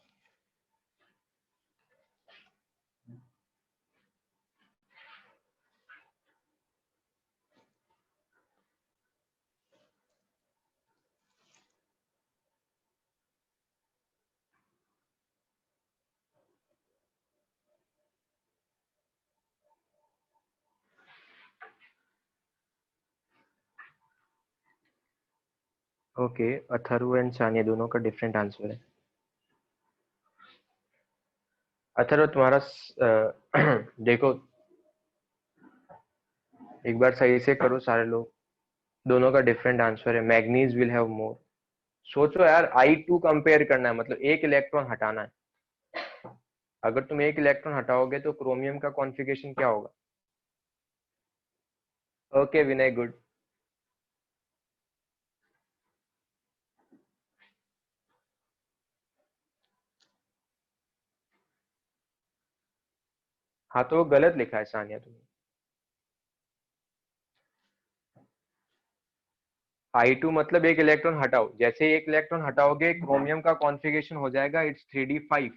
ओके, अथर्व एंड सानिया दोनों का डिफरेंट आंसर है। अथर्व तुम्हारा देखो एक बार सही से करो सारे लोग, दोनों का डिफरेंट आंसर है। Manganese will have more. सोचो यार, I2 कंपेयर करना है, मतलब एक इलेक्ट्रॉन हटाना है। अगर तुम एक इलेक्ट्रॉन हटाओगे तो क्रोमियम का कॉन्फ़िगरेशन क्या होगा? ओके विनय, गुड। हाँ तो वो गलत लिखा है सानिया तुमने। I2 मतलब एक इलेक्ट्रॉन हटाओ, जैसे एक इलेक्ट्रॉन हटाओगे क्रोमियम का कॉन्फ़िगरेशन हो जाएगा इट्स 3d5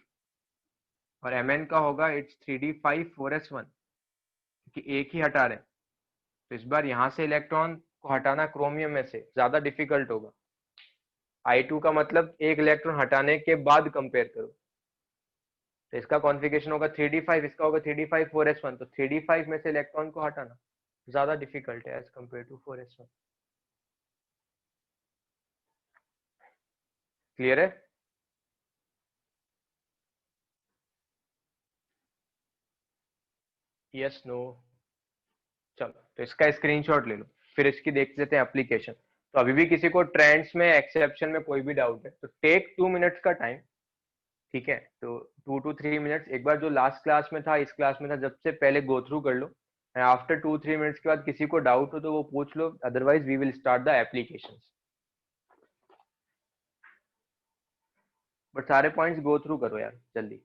और Mn का होगा इट्स 3d5 4s1, क्योंकि एक ही हटा रहे हैं। तो इस बार यहां से इलेक्ट्रॉन को हटाना क्रोमियम में से ज्यादा डिफिकल्ट होगा। I2 का मतलब एक इलेक्ट्रॉन हटाने के बाद कंपेयर करो। तो इसका कॉन्फ़िगरेशन होगा 3d5, इसका होगा 3d5 4s1, तो 3d5 में से इलेक्ट्रॉन को हटाना ज्यादा डिफिकल्ट है as compare to 4s1। Clear है? Yes, no? चलो तो इसका स्क्रीनशॉट ले लो, फिर इसकी देख लेते हैं एप्लीकेशन। तो अभी भी किसी को ट्रेंड्स में एक्सेप्शन में कोई भी डाउट है तो टेक 2 मिनट्स का टाइम, ठीक है? तो 2 to 3 मिनट्स एक बार जो लास्ट क्लास में था, इस क्लास में था, जब से पहले गो थ्रू कर लो। आफ्टर 2-3 मिनट्स के बाद किसी को डाउट हो तो वो पूछ लो, otherwise we will start the application. But सारे पॉइंट्स गो थ्रू करो यार जल्दी।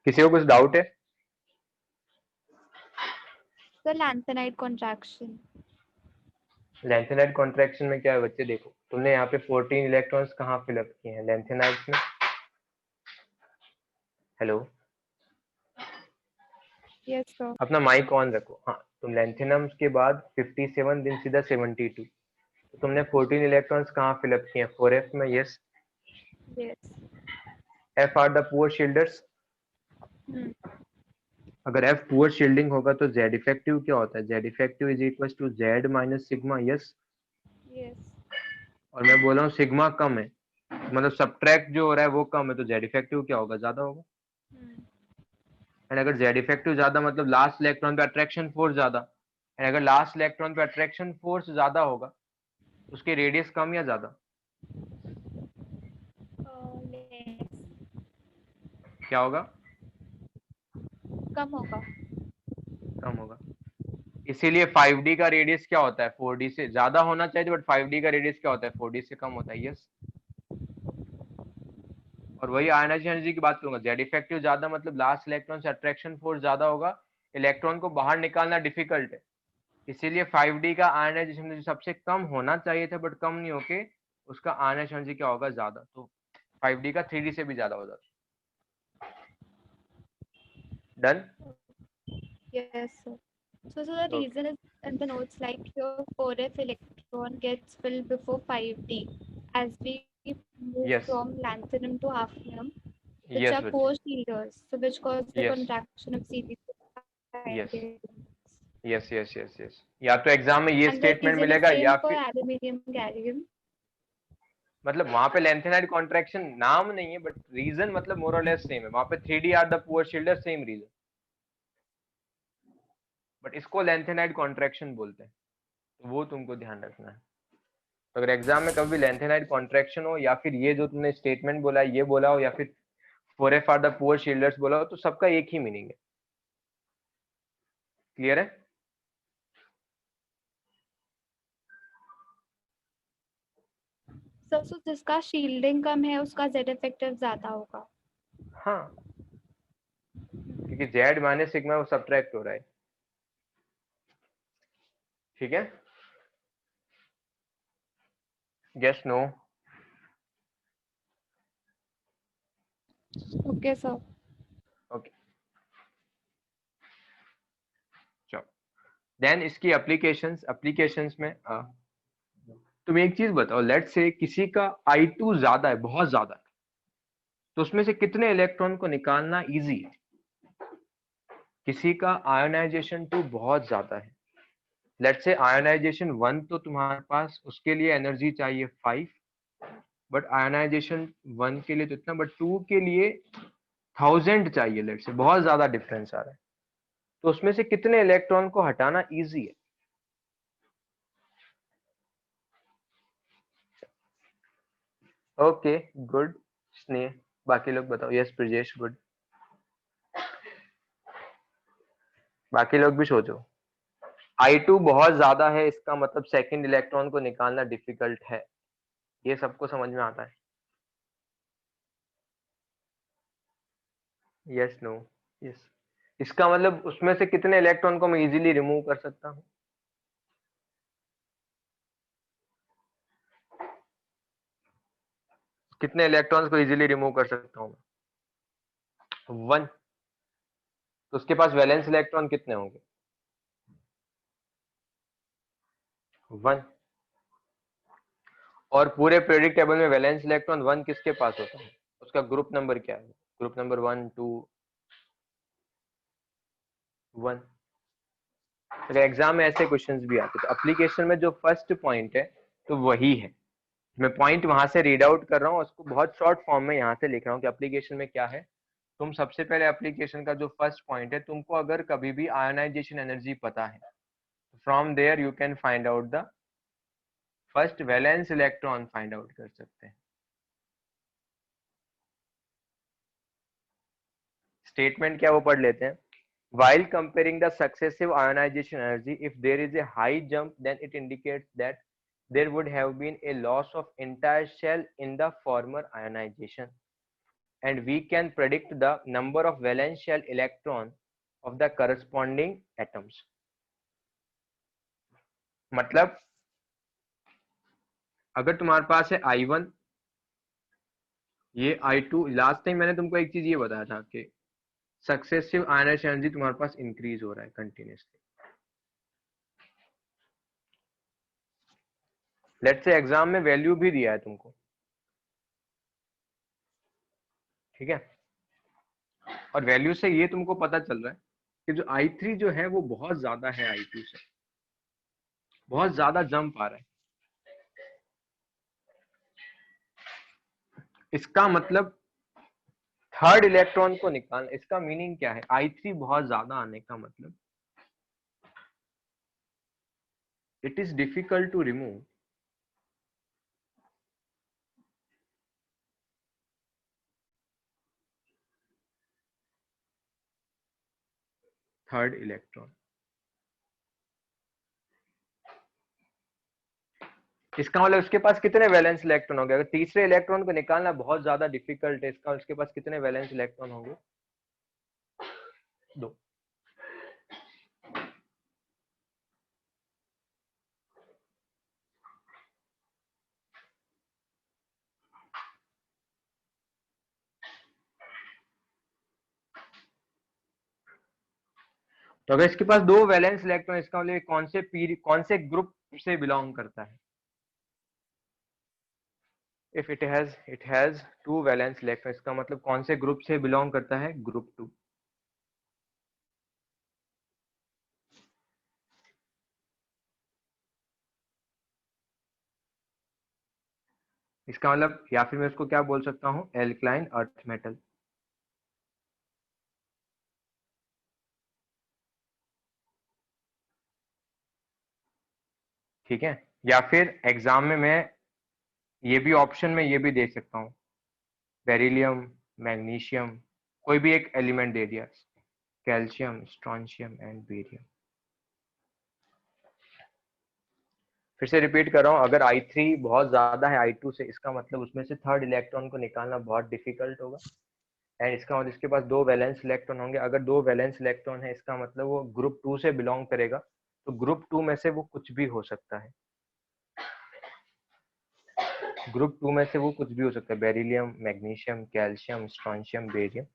किसी को कुछ डाउट है? So lanthanide contraction. Lanthanide contraction में क्या है बच्चे? देखो तुमने यहाँ पे 14 इलेक्ट्रॉन्स कहाँ फिलअप किए हैं लैंथेनाइड्स में? Hello, Yes, sir. अपना माइक ऑन रखो। हाँ, तुम लैंथेनम्स के बाद 57 दिन सीधा 72, तो तुमने 14 इलेक्ट्रॉन्स कहाँ फिलअप किए हैं? 4f में। Yes. Yes. f are the poor shielders. Hmm. अगर f पुअर शील्डिंग होगा तो z इफेक्टिव क्या होता है? z effective is equal to z minus sigma. Yes. Yes. और मैं बोल रहा हूँ सिग्मा कम है, मतलब सब्ट्रैक्ट जो हो रहा है वो कम है, तो z इफेक्टिव क्या होगा? ज्यादा होगा। Hmm. एंड अगर z इफेक्टिव ज्यादा मतलब लास्ट इलेक्ट्रॉन पे अट्रैक्शन फोर्स ज्यादा, एंड अगर लास्ट इलेक्ट्रॉन पे अट्रैक्शन फोर्स ज्यादा होगा उसके रेडियस कम या ज्यादा? Less. क्या होगा? कम होगा. कम होगा। इसीलिए 5D का रेडियस क्या होता है? 4D से ज्यादा होना चाहिए, बट 5D का रेडियस क्या होता है? 4D से कम होता है। यस। और वही आयनाइजेशन एनर्जी की बात करूंगा, जेड इफेक्टिव ज्यादा मतलब लास्ट इलेक्ट्रॉन से अट्रैक्शन फोर्स ज्यादा होगा, इलेक्ट्रॉन को बाहर निकालना डिफिकल्ट है। इसीलिए 5D का आयनाइजेशन एनर्जी सबसे कम होना चाहिए था, बट कम नहीं होके उसका आयनाइजेशन एनर्जी क्या होगा? ज्यादा। तो 5D का 3D से भी ज्यादा हो जाता है। Done? Yes, sir. So the okay. reason is in the notes like your 4f electron gets filled before 5d as we move yes from lanthanum to hafnium, which yes are बच्चे, core shielders, so which cause the yes contraction of yes CD. Yes yes yes yes. या तो एग्जाम में ये And the statement reason is मिलेगा या same for फिर aluminium gallium. मतलब वहां पे लेंथेनाइड कॉन्ट्रैक्शन नाम नहीं है, बट रीजन मतलब मोर और लेस सेम है। वहां पे 3D are the poor shielder, same reason, but इसको लेंथेनाइड कॉन्ट्रैक्शन बोलते हैं, तो वो तुमको ध्यान रखना है। तो अगर एग्जाम में कभी लेंथेनाइड कॉन्ट्रैक्शन हो या फिर ये जो तुमने स्टेटमेंट बोला है ये बोला हो या फिर 4f आर द पुअर शील्डर्स बोला हो, तो सबका एक ही मीनिंग है। क्लियर है? So जिसका shielding कम है उसका Z effective ज्यादा होगा. हाँ, क्योंकि जेड माइनस सिग्मा वो सब्ट्रैक्ट हो रहा है। ठीक है? Yes no? Okay, sir. Okay, चलो। देन इसकी एप्लीकेशंस में तुम एक चीज बताओ, लेट्स से किसी का I2 ज्यादा है, बहुत ज्यादा है, तो उसमें से कितने इलेक्ट्रॉन को निकालना इजी है? किसी का आयोनाइजेशन 2 बहुत ज्यादा है, लेट्स से आयोनाइजेशन 1 तो तुम्हारे पास उसके लिए एनर्जी चाहिए 5, बट आयोनाइजेशन 1 के लिए तो इतना, बट 2 के लिए 1000 चाहिए। लेट्स से बहुत ज्यादा डिफरेंस आ रहा है, तो उसमें से कितने इलेक्ट्रॉन को हटाना इजी है? Okay good. स्नेह, बाकी लोग बताओ। Yes Brijesh, good. बाकी लोग भी सोचो। I2 बहुत ज्यादा है, इसका मतलब सेकंड इलेक्ट्रॉन को निकालना डिफिकल्ट है, ये सबको समझ में आता है? Yes no? यस। इसका मतलब उसमें से कितने इलेक्ट्रॉन को मैं इजीली रिमूव कर सकता हूँ? कितने इलेक्ट्रॉन्स को इजीली रिमूव कर सकता हूँ? 1। तो उसके पास वैलेंस इलेक्ट्रॉन कितने होंगे? 1। और पूरे पीरियोडिक टेबल में वैलेंस इलेक्ट्रॉन 1 किसके पास होता है? उसका ग्रुप नंबर क्या है? Group number 1 2 1। अगर एग्जाम में ऐसे क्वेश्चंस भी आते तो एप्लीकेशन में जो फर्स्ट पॉइंट है तो वही है। मैं पॉइंट वहां से रीड आउट कर रहा हूँ, उसको बहुत शॉर्ट फॉर्म में यहाँ से लिख रहा हूँ कि एप्लीकेशन में क्या है। तुम सबसे पहले एप्लीकेशन का जो फर्स्ट पॉइंट है, तुमको अगर कभी भी आयोनाइजेशन एनर्जी पता है, from there you can find out the first valence electron, find out कर सकते हैं। स्टेटमेंट क्या वो पढ़ लेते हैं। While comparing the successive ionization energy, if there is a high jump, then it indicates that there would have been a loss of entire shell in the former ionization. and we can predict the number of valence shell electron of the corresponding atoms. मतलब अगर तुम्हारे पास है I1, ये I2, लास्ट टाइम मैंने तुमको एक चीज ये बताया था कि सक्सेसिव आयनाइजेशन एनर्जी तुम्हारे पास इंक्रीज हो रहा है कंटिन्यूसली. लेट्स से एग्जाम में वैल्यू भी दिया है तुमको, ठीक है, और वैल्यू से ये तुमको पता चल रहा है कि जो I3 जो है वो बहुत ज्यादा है I2 से, बहुत ज्यादा जंप आ रहा है. इसका मतलब थर्ड इलेक्ट्रॉन को निकालना, इसका मीनिंग क्या है? I3 बहुत ज्यादा आने का मतलब it is difficult to remove third electron. इसका मतलब उसके पास कितने वैलेंस इलेक्ट्रॉन होंगे? अगर तीसरे इलेक्ट्रॉन को निकालना बहुत ज्यादा डिफिकल्ट है, इसका उसके पास कितने वैलेंस इलेक्ट्रॉन होंगे? 2. तो अगर इसके पास 2 वैलेंस इलेक्ट्रॉन, इसका मतलब कौन से ग्रुप से बिलोंग करता है? If it has 2 valence electron, इसका मतलब कौन से ग्रुप से बिलोंग करता है? ग्रुप 2. इसका मतलब, या फिर मैं उसको क्या बोल सकता हूँ? Alkaline earth metal. ठीक है, या फिर एग्जाम में मैं ये भी ऑप्शन में ये भी दे सकता हूँ, बेरिलियम, मैग्नीशियम, कोई भी एक एलिमेंट दे दिया, कैल्शियम, स्ट्रॉन्शियम एंड बेरियम. फिर से रिपीट कर रहा हूँ, अगर I3 बहुत ज्यादा है I2 से, इसका मतलब उसमें से थर्ड इलेक्ट्रॉन को निकालना बहुत डिफिकल्ट होगा. एंड इसका मतलब इसके पास 2 वैलेंस इलेक्ट्रॉन होंगे. अगर 2 वैलेंस इलेक्ट्रॉन है, इसका मतलब वो ग्रुप 2 से बिलोंग करेगा. तो ग्रुप 2 में से वो कुछ भी हो सकता है. ग्रुप 2 में से वो कुछ भी हो सकता है, beryllium, magnesium, calcium, strontium, barium.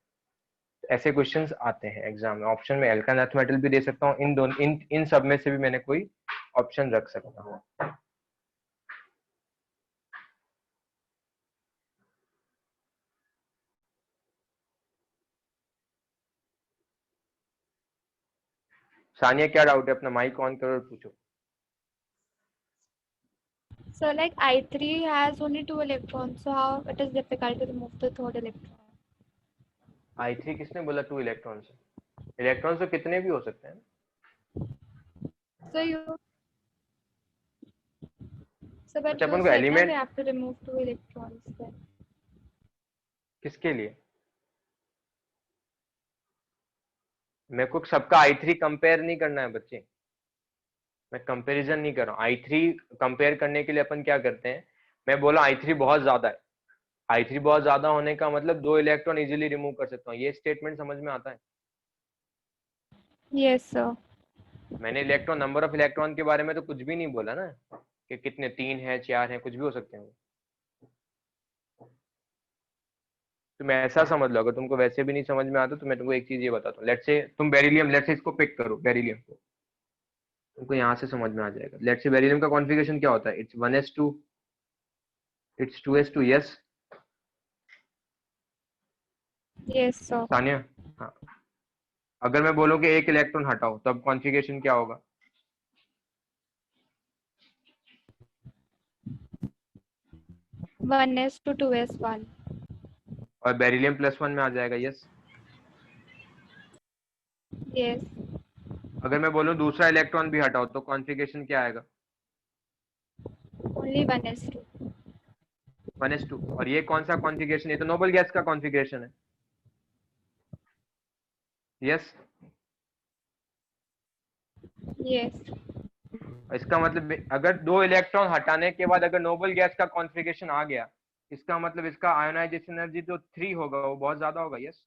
ऐसे क्वेश्चंस आते हैं एग्जाम में. ऑप्शन में एल्काइन अर्थ मेटल भी दे सकता हूँ, इन सब में से भी मैंने कोई ऑप्शन रख सकता हूँ. सानिया, क्या डाउट है? अपना माइक ऑन करो और पूछो. So like I3 has only 2 electrons, so how it is difficult to remove the third electron? I3 किसने बोला 2 इलेक्ट्रॉन से? इलेक्ट्रॉन तो कितने भी हो सकते हैं. So but अच्छा, you अपन को said that we element have to remove 2 electrons then. किसके लिए? मेरे को सबका I3 कंपेयर नहीं करना है बच्चे, मैं कंपैरिजन नहीं कर रहा हूँ. I3 कंपेयर करने के लिए अपन क्या करते हैं, मैं बोला I3 बहुत ज्यादा है, I3 बहुत ज्यादा होने का मतलब 2 इलेक्ट्रॉन इजीली रिमूव कर सकता हूँ. ये स्टेटमेंट समझ में आता है? Yes sir. मैंने इलेक्ट्रॉन, नंबर ऑफ इलेक्ट्रॉन के बारे में तो कुछ भी नहीं बोला ना, कि कितने, 3 है, 4 है, कुछ भी हो सकते हैं. तुम ऐसा समझ लो. अगर तुमको वैसे भी नहीं समझ में आता तो मैं तुमको एक चीज ये बताता हूँ. लेट्स से तुम बेरिलियम, लेट्स से इसको पिक करो, बेरिलियम को, तुमको यहाँ से समझ में आ जाएगा. लेट्स से बेरिलियम का कॉन्फ़िगरेशन क्या होता है? It's 1s2, it's 2s2. Yes Yes sir. Sania? हाँ. अगर मैं बोलूँ कि एक इलेक्ट्रॉन हटाओ, तब कॉन्फ़िगरेशन क्या होगा? 1s to 2s1. और बेरिलियम +1 में आ जाएगा. यस. Yes. अगर मैं बोलूँ दूसरा इलेक्ट्रॉन भी हटाओ, तो कॉन्फ़िगरेशन क्या आएगा? Only 1s2. 1s2. और ये कौन सा कॉन्फ़िगरेशन? ये तो नोबल गैस का कॉन्फ़िगरेशन है. यस. Yes. इसका मतलब अगर 2 इलेक्ट्रॉन हटाने के बाद अगर नोबल गैस का कॉन्फ़िगरेशन आ गया, इसका मतलब इसका आयोनाइजेशन एनर्जी जो 3 होगा वो बहुत ज्यादा होगा। Yes,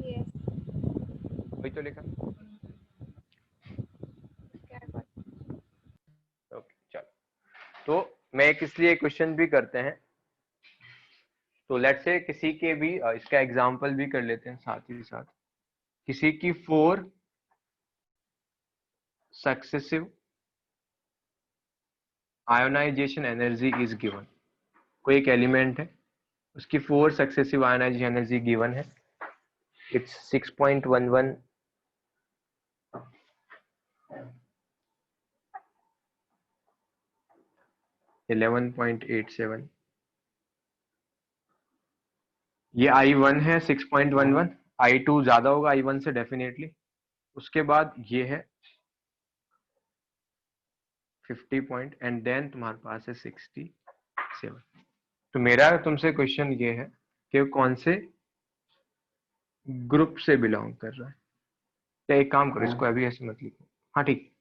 Yes. वही तो लिखा। क्या बात? ओके चलो, तो मैं एक इसलिए क्वेश्चन भी करते हैं, तो लेट्स से किसी के भी इसका एग्जांपल भी कर लेते हैं साथ ही साथ। किसी की 4 successive ionization energy is given. कोई एक एलिमेंट है, उसकी 4 सक्सेसिव आयोनाइजेशन एनर्जी गिवन है। इट्स 6.11, 11.87, ये I1 है 6.11, I2 ज्यादा होगा I1 से डेफिनेटली। उसके बाद ये है 50 पॉइंट एंड देन तुम्हारे पास है 67। तो मेरा तुमसे क्वेश्चन ये है कि कौन से ग्रुप से बिलोंग कर रहा है। तो एक काम करो, इसको अभी ऐसे मत लिखो। हाँ ठीक,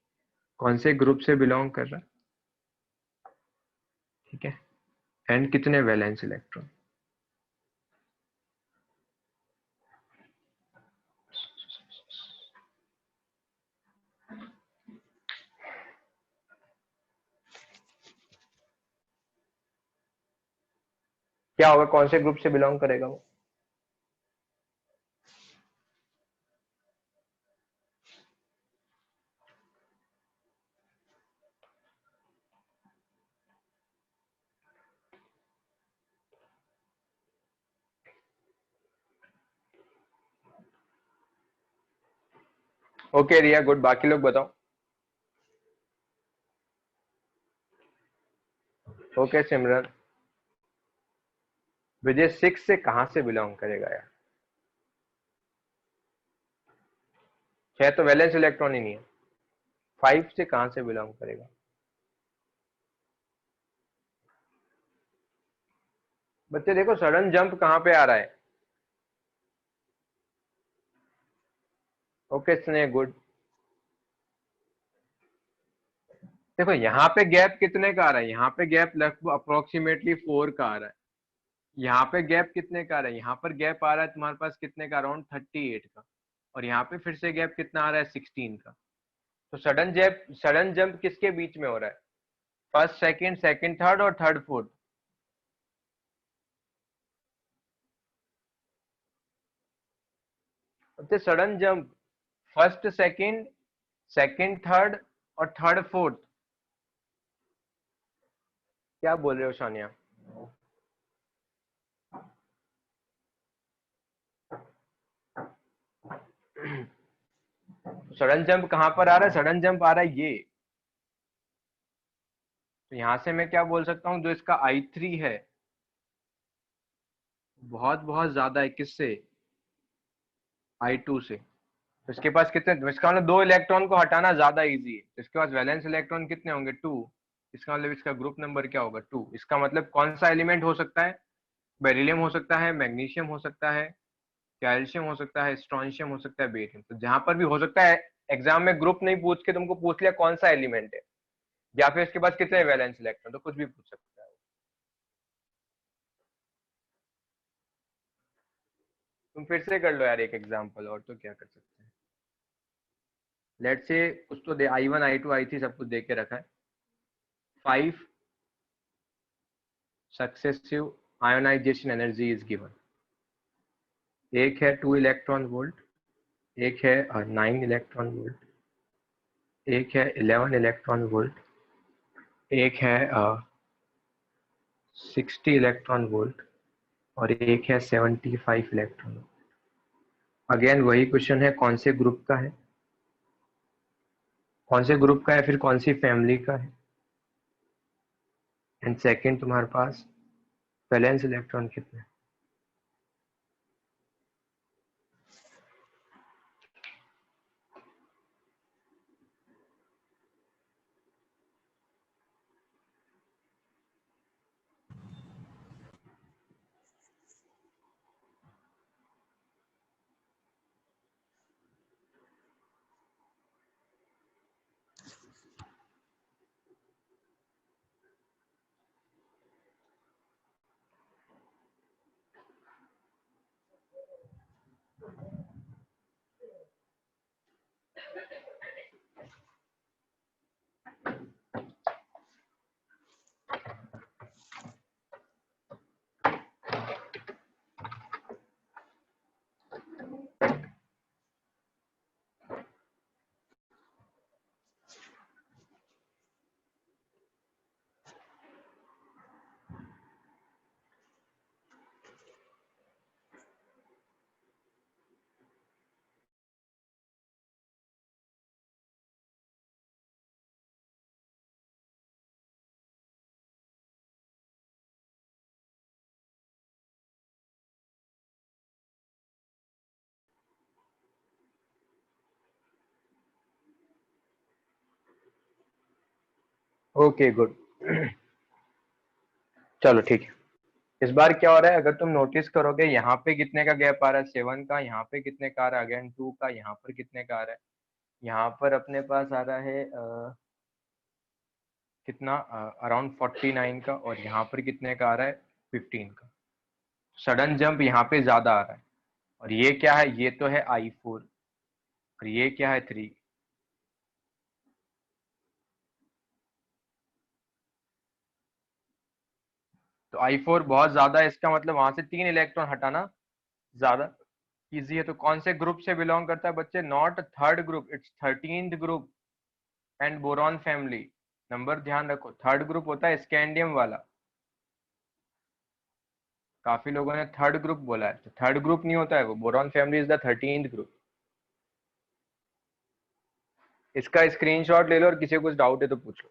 कौन से ग्रुप से बिलोंग कर रहा है, ठीक है, एंड कितने वैलेंस इलेक्ट्रॉन। क्या होगा, कौन से ग्रुप से बिलोंग करेगा वो। ओके रिया, गुड। बाकी लोग बताओ। ओके सिमरन। विजय 6 से कहां से बिलोंग करेगा यार। 6 तो वैलेंस इलेक्ट्रॉन ही नहीं है, 5 से कहां से बिलोंग करेगा। बच्चे देखो सडन जंप कहां पे आ रहा है। ओके स्नेह, गुड। देखो यहाँ पे गैप कितने का आ रहा है, यहाँ पे गैप लगभग अप्रोक्सीमेटली 4 का आ रहा है। यहाँ पे गैप कितने का आ रहा है, यहाँ पर गैप आ रहा है तुम्हारे पास कितने का, अराउंड 38 का। और यहाँ पे फिर से गैप कितना आ रहा है, 16 का। तो सडन जंप किसके बीच में हो रहा है, फर्स्ट सेकंड, सेकंड थर्ड और थर्ड फोर्थ। तो sudden jump first second, second third और थर्ड फोर्थ। क्या बोल रहे हो सानिया। सडन जंप कहां पर आ रहा है, सडन जंप आ रहा है ये। तो यहां से मैं क्या बोल सकता हूं, जो इसका I3 है बहुत बहुत ज्यादा है किससे, I2 से। तो इसके पास कितने, तो इसका मतलब 2 इलेक्ट्रॉन को हटाना ज्यादा इजी है। तो इसके पास वैलेंस इलेक्ट्रॉन कितने होंगे, 2। इसका मतलब इसका ग्रुप नंबर क्या होगा, 2। इसका मतलब कौन सा एलिमेंट हो सकता है, बेरिलियम हो सकता है, मैग्नीशियम हो सकता है, कैल्शियम हो सकता है, स्ट्रॉन्शियम हो सकता है, बेरियम। तो जहां पर भी हो सकता है, एग्जाम में ग्रुप नहीं पूछ के तुमको पूछ लिया कौन सा एलिमेंट है, या फिर इसके पास कितने वैलेंस इलेक्ट्रॉन, तो कुछ भी पूछ सकता है। तुम फिर से कर लो यार एक एग्जाम्पल, और तो क्या कर सकते हैं। लेट से कुछ तो दे, I1 I2 I3 सब कुछ दे के रखा है। 5 successive ionization energy is given. एक है 2 इलेक्ट्रॉन वोल्ट, एक है 9 इलेक्ट्रॉन वोल्ट, एक है 11 इलेक्ट्रॉन वोल्ट, एक है 60 इलेक्ट्रॉन वोल्ट, और एक है 75 इलेक्ट्रॉन वोल्ट। अगेन वही क्वेश्चन है, कौन से ग्रुप का है, कौन से ग्रुप का है, फिर कौन सी फैमिली का है, एंड सेकंड तुम्हारे पास वैलेंस इलेक्ट्रॉन कितने। Okay good. चलो ठीक है। इस बार क्या हो रहा है, अगर तुम नोटिस करोगे यहाँ पे कितने का गैप आ रहा है 7 का, यहाँ पे कितने का आ रहा है अगेन 2 का, यहाँ पर कितने का आ रहा है, यहाँ पर अपने पास आ रहा है कितना अराउंड 49 का, और यहाँ पर कितने का आ रहा है 15 का। सडन जंप यहाँ पे ज्यादा आ रहा है। और ये क्या है, ये तो है I4 और ये क्या है 3। तो I4 बहुत ज्यादा है, इसका मतलब वहां से 3 इलेक्ट्रॉन हटाना ज्यादा इजी है। तो कौन से ग्रुप से बिलोंग करता है बच्चे, not third group, it's 13th group and boron family. Number ध्यान रखो, थर्ड ग्रुप होता है स्कैंडियम वाला। काफी लोगों ने थर्ड ग्रुप बोला है, तो थर्ड ग्रुप नहीं होता है वो, boron family is the 13th group. इसका स्क्रीनशॉट ले लो और किसी को कुछ डाउट है तो पूछ लो।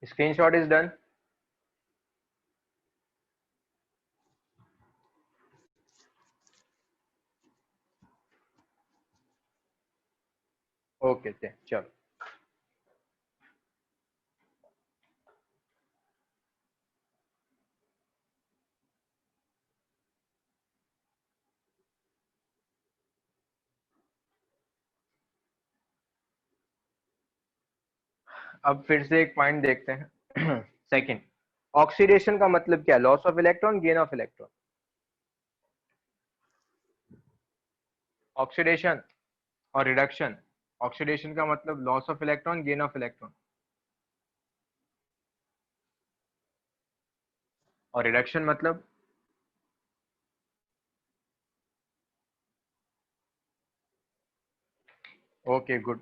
Screenshot is done. ओके चलो। अब फिर से एक पॉइंट देखते हैं। सेकंड, ऑक्सीडेशन का मतलब क्या है, loss of electron, gain of electron. Oxidation और रिडक्शन, ऑक्सीडेशन का मतलब loss of electron, gain of electron, और रिडक्शन मतलब ओके गुड।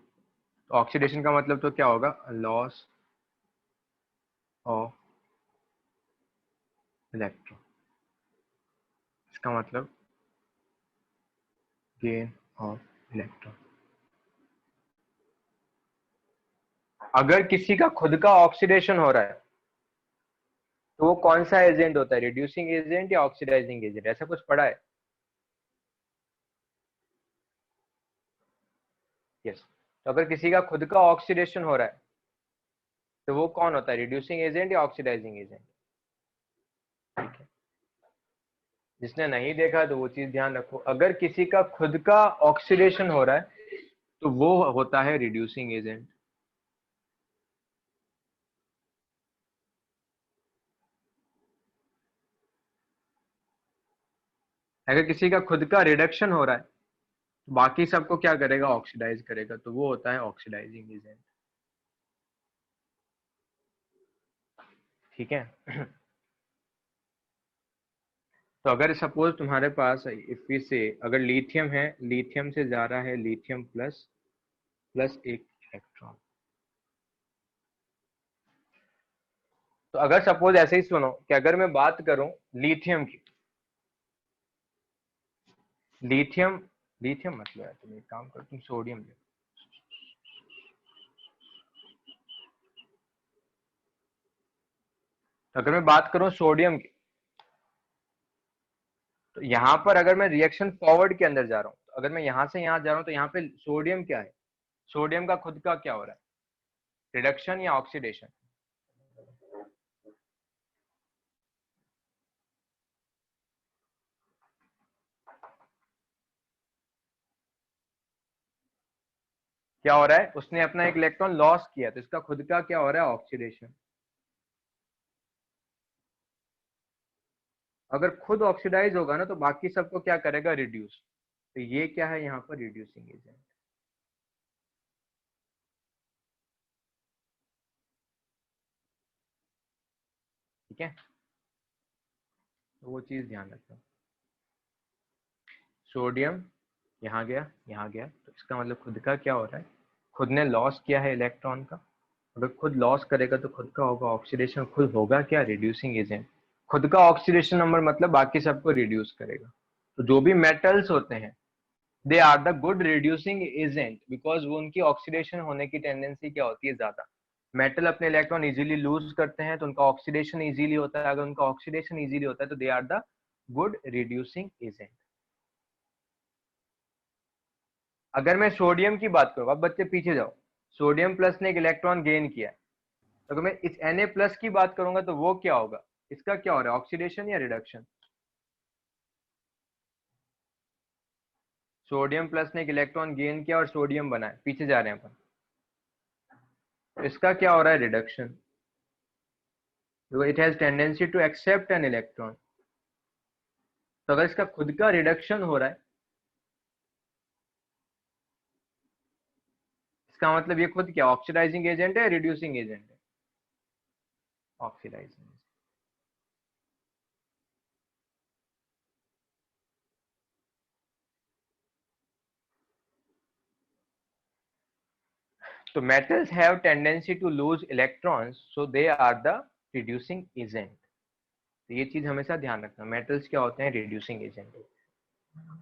ऑक्सीडेशन का मतलब तो क्या होगा, लॉस ऑफ इलेक्ट्रॉन, इसका मतलब गेन ऑफ इलेक्ट्रॉन। अगर किसी का खुद का ऑक्सीडेशन हो रहा है तो वो कौन सा एजेंट होता है, रिड्यूसिंग एजेंट या ऑक्सीडाइजिंग एजेंट, ऐसा कुछ पढ़ा है? यस। तो अगर किसी का खुद का ऑक्सीडेशन हो रहा है तो वो कौन होता है, रिड्यूसिंग एजेंट या ऑक्सीडाइजिंग एजेंट? ठीक है, जिसने नहीं देखा तो वो चीज ध्यान रखो, अगर किसी का खुद का ऑक्सीडेशन हो रहा है तो वो होता है रिड्यूसिंग एजेंट। अगर किसी का खुद का रिडक्शन हो रहा है तो बाकी सबको क्या करेगा, ऑक्सीडाइज करेगा, तो वो होता है ऑक्सीडाइजिंग एजेंट। ठीक है। तो अगर सपोज तुम्हारे पास इफ वी से अगर लिथियम है, लिथियम से जा रहा है लिथियम प्लस प्लस एक इलेक्ट्रॉन, तो अगर सपोज ऐसे ही सुनो कि अगर मैं बात करूं लिथियम की, लिथियम लिथियम मतलब है, तुम एक काम करो, तुम सोडियम ले। तो अगर मैं बात करूं सोडियम की, तो यहां पर अगर मैं रिएक्शन फॉरवर्ड के अंदर जा रहा हूं, तो अगर मैं यहां से यहां जा रहा हूं तो यहाँ पे सोडियम क्या है, सोडियम का खुद का क्या हो रहा है, रिडक्शन या ऑक्सीडेशन? क्या हो रहा है, उसने अपना एक इलेक्ट्रॉन लॉस किया, तो इसका खुद का क्या हो रहा है, ऑक्सीडेशन। अगर खुद ऑक्सीडाइज होगा ना तो बाकी सबको क्या करेगा, रिड्यूस। तो ये क्या है यहाँ पर, रिड्यूसिंग एजेंट। ठीक है, तो वो चीज ध्यान रखना। सोडियम यहाँ गया, यहाँ गया, तो इसका मतलब खुद का क्या हो रहा है, खुद ने लॉस किया है इलेक्ट्रॉन का। अगर खुद लॉस करेगा तो खुद का होगा ऑक्सीडेशन, खुद होगा क्या, रिड्यूसिंग एजेंट। खुद का ऑक्सीडेशन नंबर मतलब बाकी सबको रिड्यूस करेगा। तो जो भी मेटल्स होते हैं they are the good reducing agent, because वो उनकी ऑक्सीडेशन होने की टेंडेंसी क्या होती है, ज्यादा। मेटल अपने इलेक्ट्रॉन इजीली लूज करते हैं तो उनका ऑक्सीडेशन इजीली होता है, अगर उनका ऑक्सीडेशन इजीली होता है तो they are the good reducing agent. अगर मैं सोडियम की बात करूँ, अब बच्चे पीछे जाओ, सोडियम प्लस ने एक इलेक्ट्रॉन गेन किया है, तो अगर मैं इस Na प्लस की बात करूंगा तो वो क्या होगा, इसका क्या हो रहा है, ऑक्सीडेशन या रिडक्शन। सोडियम प्लस ने एक इलेक्ट्रॉन गेन किया और सोडियम बनाया, पीछे जा रहे हैं अपन, तो इसका क्या हो रहा है, reduction. It has tendency to accept an electron. तो अगर इसका खुद का रिडक्शन हो रहा है, इसका मतलब ये खुद क्या ऑक्सीडाइजिंग एजेंट है, रिड्यूसिंग एजेंट है, ऑक्सीडाइजिंग। तो metals have tendency to lose electrons, so they are the reducing agent। तो ये चीज हमेशा ध्यान रखना, मेटल्स क्या होते हैं, रिड्यूसिंग एजेंट।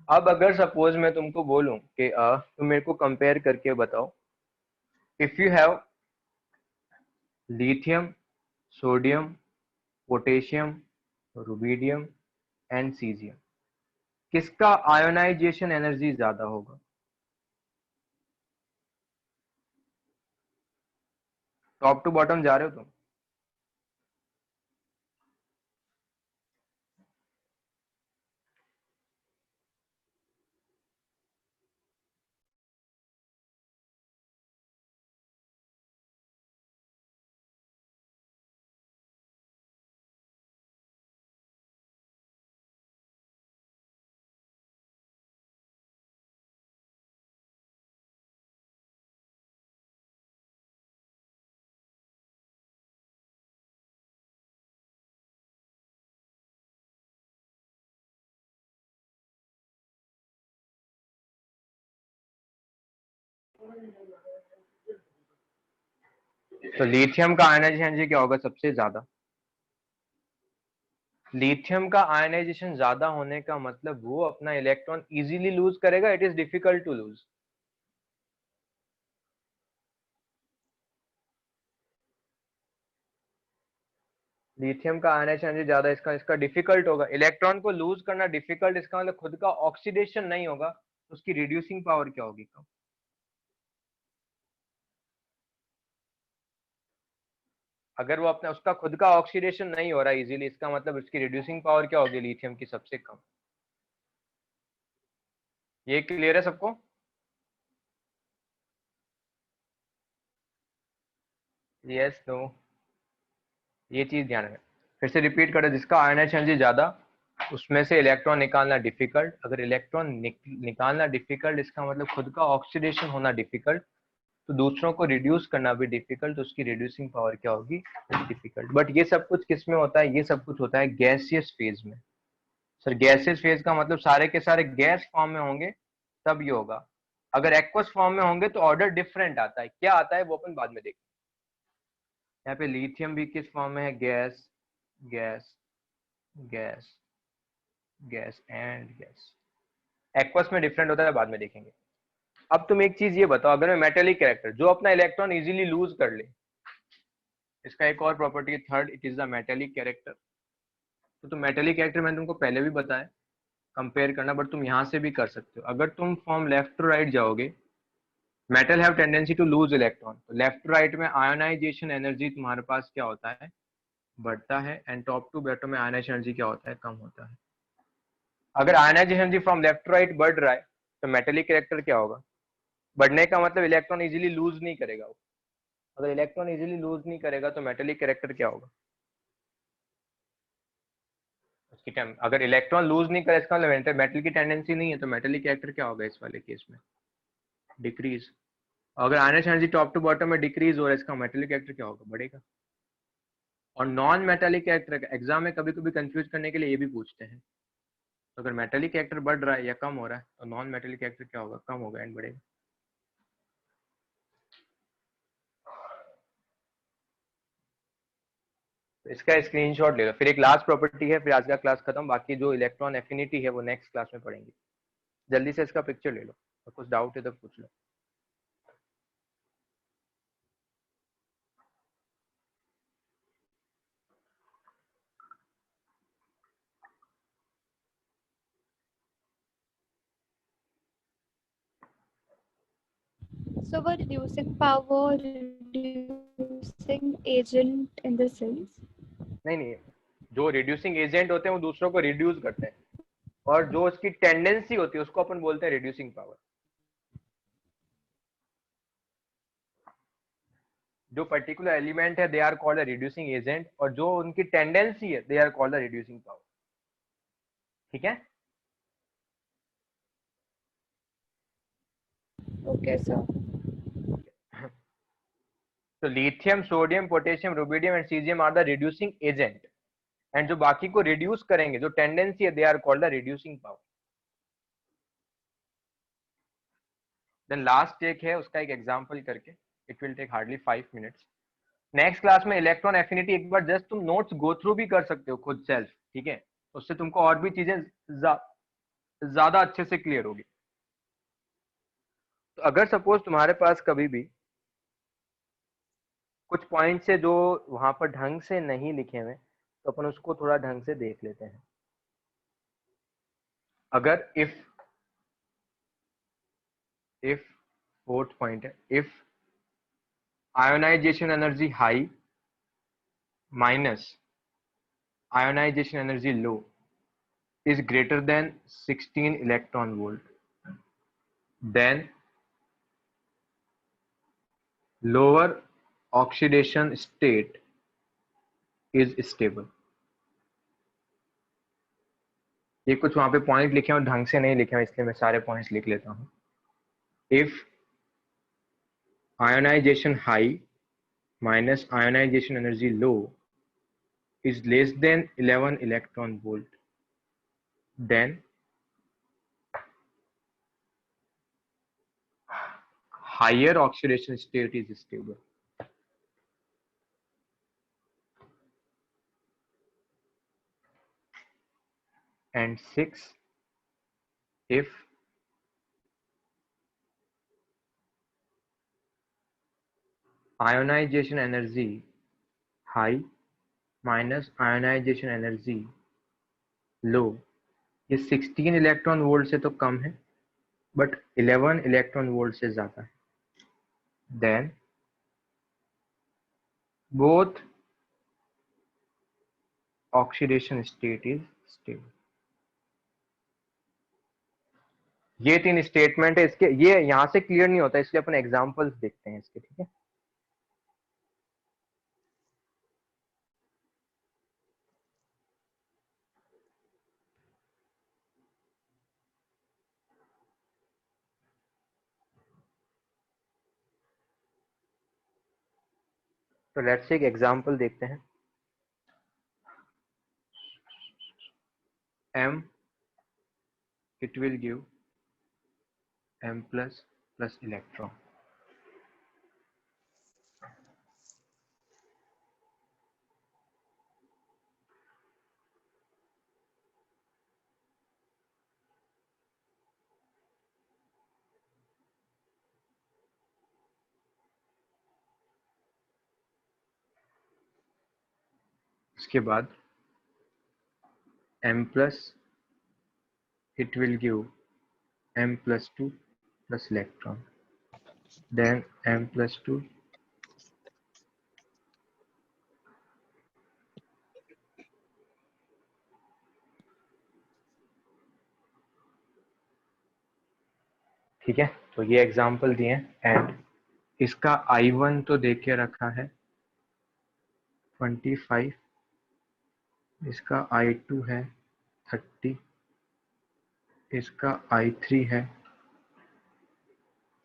अब अगर सपोज मैं तुमको बोलूं कि तुम मेरे को कंपेयर करके बताओ, if you have lithium, sodium, potassium, rubidium and caesium, किसका आयोनाइजेशन एनर्जी ज्यादा होगा। टॉप टू बॉटम जा रहे हो तुम। तो लिथियम का आयनाइजेशन एनर्जी क्या होगा सबसे ज्यादा। लिथियम का आयनाइजेशन ज्यादा होने का मतलब वो अपना इलेक्ट्रॉन इजीली लूज करेगा, it is difficult to lose. Lithium का आयनाइजेशन एनर्जी ज्यादा, इसका इसका डिफिकल्ट होगा, इलेक्ट्रॉन को लूज करना डिफिकल्ट, इसका मतलब खुद का ऑक्सीडेशन नहीं होगा, तो उसकी रिड्यूसिंग पावर क्या होगी, कम। अगर वो अपना उसका खुद का ऑक्सीडेशन नहीं हो रहा इजीली, इसका मतलब उसकी रिड्यूसिंग पावर क्या होगी, लिथियम की सबसे कम। ये क्लियर है सबको। यस नो, ये चीज ध्यान रखें। फिर से रिपीट करें, जिसका आयनाइजेशन एनर्जी ज्यादा उसमें से इलेक्ट्रॉन निकालना डिफिकल्ट। अगर इलेक्ट्रॉन निकालना डिफिकल्ट, इसका मतलब खुद का ऑक्सीडेशन होना डिफिकल्ट, तो दूसरों को रिड्यूस करना भी डिफिकल्ट, तो उसकी रिड्यूसिंग पावर क्या होगी, डिफिकल्ट। बट ये सब कुछ किस में होता है, ये सब कुछ होता है गैसियस फेज में। सर गैसियस फेज का मतलब सारे के सारे गैस फॉर्म में होंगे तब ये होगा। अगर एक्वस फॉर्म में होंगे तो ऑर्डर डिफरेंट आता है, क्या आता है वो अपन बाद में देखेंगे। यहाँ पे लिथियम भी किस फॉर्म में है, gas gas gas gas and gas. Aqueous में डिफरेंट होता है, बाद में देखेंगे। अब तुम एक चीज ये बताओ, अगर मैं मेटेलिक कैरेक्टर जो अपना इलेक्ट्रॉन इजीली लूज कर ले, इसका एक और प्रॉपर्टी है third, it is the metallic character. तो तुम मेटेलिक कैरेक्टर मैंने तुमको पहले भी बताया कंपेयर करना, बट तुम यहाँ से भी कर सकते हो। अगर तुम फॉर्म लेफ्ट टू राइट जाओगे, metal have tendency to lose electron, तो लेफ्ट टू राइट में आयोनाइजेशन एनर्जी तुम्हारे पास क्या होता है, बढ़ता है, एंड टॉप टू बॉटम में आयोनाइजेशन एनर्जी क्या होता है, कम होता है। अगर ionization energy from left to right बढ़ रहा है तो मेटेलिक कैरेक्टर क्या होगा, बढ़ने का मतलब इलेक्ट्रॉन इजीली लूज नहीं करेगा वो। अगर इलेक्ट्रॉन इजीली लूज नहीं करेगा तो मेटेलिक कैरेक्टर क्या होगा उसकी टाइम। अगर इलेक्ट्रॉन लूज नहीं करे इसका मतलब मेटल की टेंडेंसी नहीं है, तो मेटेलिक कैरेक्टर क्या होगा इस वाले केस में, डिक्रीज। अगर आयनिक एनर्जी टॉप टू बॉटम में डिक्रीज हो रहा है, इसका मेटेलिक कैरेक्टर क्या होगा, बढ़ेगा। और नॉन मेटेलिक कैरेक्टर एग्जाम में कभी कभी कंफ्यूज करने के लिए ये भी पूछते हैं, तो अगर मेटेलिक कैरेक्टर बढ़ रहा है या कम हो रहा है तो नॉन मेटेलिक कैरेक्टर क्या होगा, कम होगा एंड बढ़ेगा। तो इसका स्क्रीनशॉट ले लो। फिर एक लास्ट प्रॉपर्टी है, फिर आज का क्लास खत्म। बाकी जो इलेक्ट्रॉन एफिनिटी है वो नेक्स्ट क्लास में पढ़ेंगे। जल्दी से इसका पिक्चर ले लो, और कुछ डाउट है तो पूछ लो। So, we're reducing power, reducing agent in the cells. नहीं नहीं, जो रिड्यूसिंग एजेंट होते हैं वो दूसरों को रिड्यूस करते हैं, और जो उसकी टेंडेंसी होती है उसको अपन बोलते हैं रिड्यूसिंग पावर। जो पर्टिकुलर एलिमेंट है they are called a reducing agent, और जो उनकी टेंडेंसी है they are called a reducing power. ठीक है। Okay, sir. तो lithium, sodium, potassium, rubidium and caesium are the reducing agent, and जो बाकी को रिड्यूस करेंगे, जो टेंडेंसी है, they are called the reducing power. Then last एक है, उसका एक एग्जांपल करके, it will take hardly 5 minutes. Next class में इलेक्ट्रॉन एफिनिटी एक बार जस्ट तुम नोट्स गो थ्रू भी कर सकते हो खुद सेल्फ, ठीक है। उससे तुमको और भी चीजें ज्यादा अच्छे से क्लियर होगी। तो अगर सपोज तुम्हारे पास कभी भी कुछ पॉइंट से जो वहां पर ढंग से नहीं लिखे हुए, तो अपन उसको थोड़ा ढंग से देख लेते हैं। अगर इफ फोर्थ पॉइंट है, if ionisation energy high minus ionisation energy low is greater than 16 electron volt, then lower oxidation state is stable। ये कुछ वहां पे पॉइंट लिखे हैं और ढंग से नहीं लिखे हैं, इसलिए मैं सारे पॉइंट्स लिख लेता हूं। If ionization high minus ionization energy low is less than 11 electron volt, then higher oxidation state is stable। And 6, if ionization energy high minus ionization energy लो, ये 16 इलेक्ट्रॉन वोल्ट से तो कम है बट 11 इलेक्ट्रॉन वोल्ट से ज्यादा है, then both oxidation state is stable. ये 3 स्टेटमेंट है इसके, ये यहां से क्लियर नहीं होता इसलिए अपन एग्जांपल्स देखते हैं इसके, ठीक है। तो लेट्स से एक एग्जांपल देखते हैं। m, it will give m plus plus electron। उसके बाद m plus it will give m plus 2 plus electron, then m plus 2 ठीक है। तो ये एग्जांपल दिए एंड इसका I1 तो दे के रखा है 25, इसका I2 है 30, इसका I3 है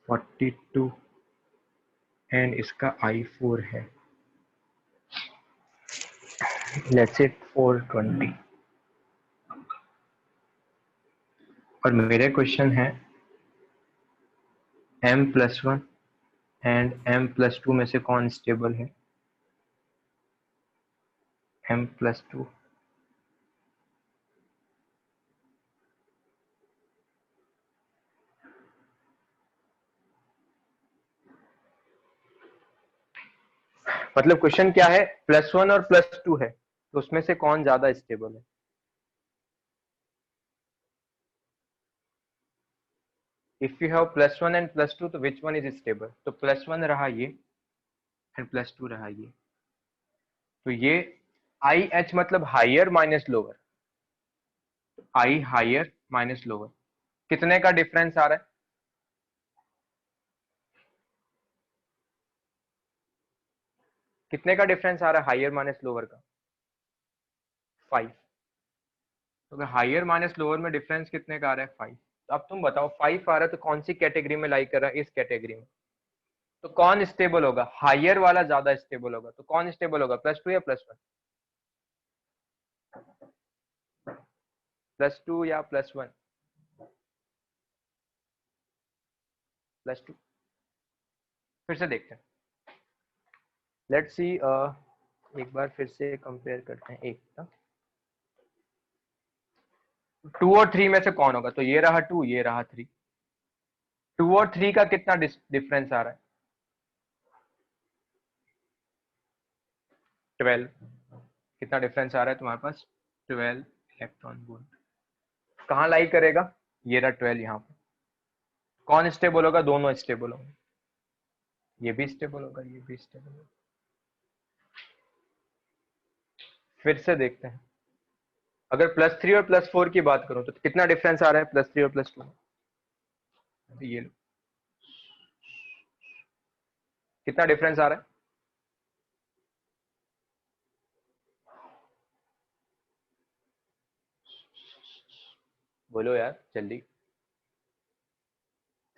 42 एंड इसका I4 है लेट्स से 420। और मेरे क्वेश्चन है m+1 एंड m+2 में से कौन स्टेबल है? m+2 मतलब क्वेश्चन क्या है, +1 और +2 है तो उसमें से कौन ज्यादा स्टेबल है? इफ यू हैव +1 एंड +2 तो विच वन इज स्टेबल? तो +1 रहा ये एंड +2 रहा ये, तो ये IH मतलब higher minus lower, I higher minus lower, कितने का डिफरेंस आ रहा है? कितने का डिफरेंस आ रहा है हायर माइनस लोअर का? 5। तो अगर हायर माइनस लोअर में डिफरेंस कितने का आ रहा है? 5। तो अब तुम बताओ 5 आ रहा है तो कौन सी कैटेगरी में लाई कर रहा है? इस कैटेगरी में। तो कौन स्टेबल होगा? हायर वाला ज्यादा स्टेबल होगा। तो कौन स्टेबल होगा, +2 या +1? +2 या +1? +2। फिर से देखते हैं, लेट्स सी, एक बार फिर से कंपेयर करते हैं। एक 2 और 3 में से कौन होगा? तो ये रहा 2, ये रहा 3। 2 और 3 का कितना डिफरेंस आ रहा है? 12। कितना डिफरेंस आ रहा है तुम्हारे पास? 12 इलेक्ट्रॉन वोल्ट। कहाँ लाई करेगा? ये रहा 12 यहाँ पे। कौन स्टेबल होगा? दोनों स्टेबल होंगे, ये भी स्टेबल होगा, ये भी स्टेबल होगा। फिर से देखते हैं, अगर +3 और +4 की बात करूं तो कितना डिफरेंस आ रहा है +3 और +2 में? ये लो, कितना डिफरेंस आ रहा है? बोलो यार जल्दी।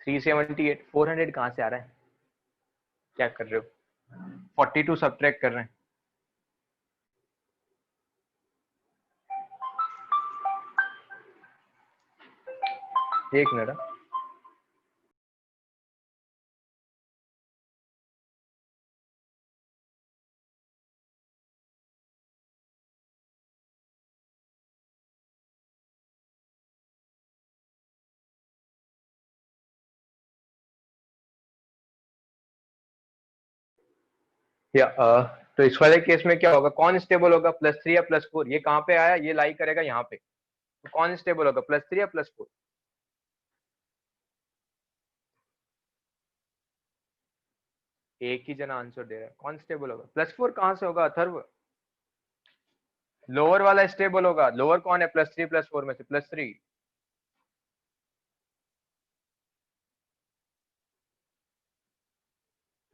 378। 400 कहां से आ रहा है? क्या कर रहे हो? 42 सब्ट्रैक्ट कर रहे हैं। एक मिनट। या तो इस वाले केस में क्या होगा? कौन स्टेबल होगा, +3 या +4? ये कहां पे आया? ये लाई करेगा यहाँ पे। तो कौन स्टेबल होगा, +3 या +4? एक ही जना आंसर दे रहा है। कौन स्टेबल होगा? +4 कहां से होगा अथर्व? लोअर वाला स्टेबल होगा। लोअर कौन है +3 +4 में से? +3।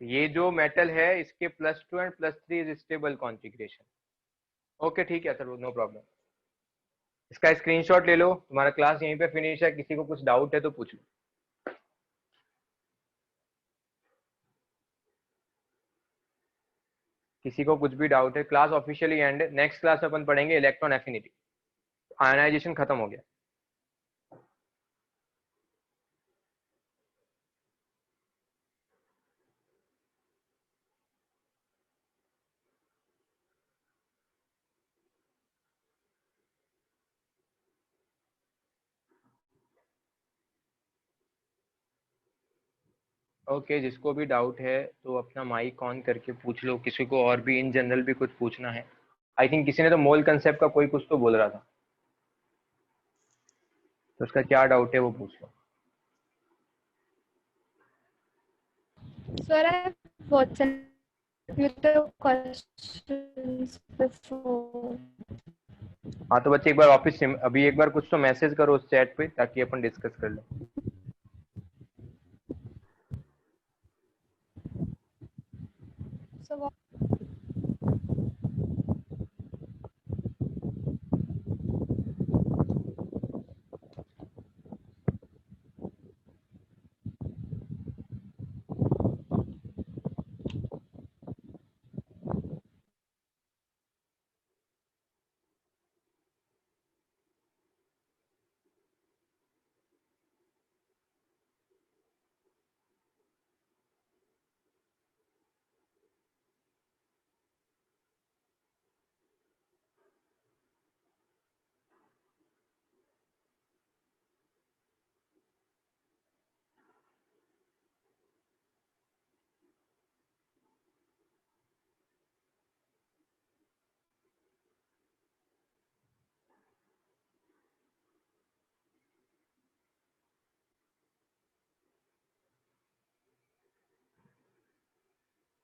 ये जो मेटल है इसके +2 and +3 is stable configuration. Okay ठीक है अथर्व, नो प्रॉब्लम। इसका स्क्रीनशॉट ले लो। तुम्हारा क्लास यहीं पे फिनिश है, किसी को कुछ डाउट है तो पूछ लो। किसी को कुछ भी डाउट है, क्लास ऑफिशियली एंड है। नेक्स्ट क्लास अपन पढ़ेंगे इलेक्ट्रॉन एफिनिटी। आयनाइजेशन खत्म हो गया। ओके जिसको भी डाउट है तो अपना माइक ऑन करके पूछ लो। किसी को और भी इन जनरल भी कुछ पूछना है? आई थिंक किसी ने तो मोल कंसेप्ट का कोई कुछ तो बोल रहा था, तो उसका क्या डाउट है वो पूछ लो। Sir, I've WhatsApp you the questions before. हाँ तो बच्चे एक बार वापस से अभी एक बार कुछ तो मैसेज करो उस चैट पे ताकि अपन डिस्कस कर लें। So what?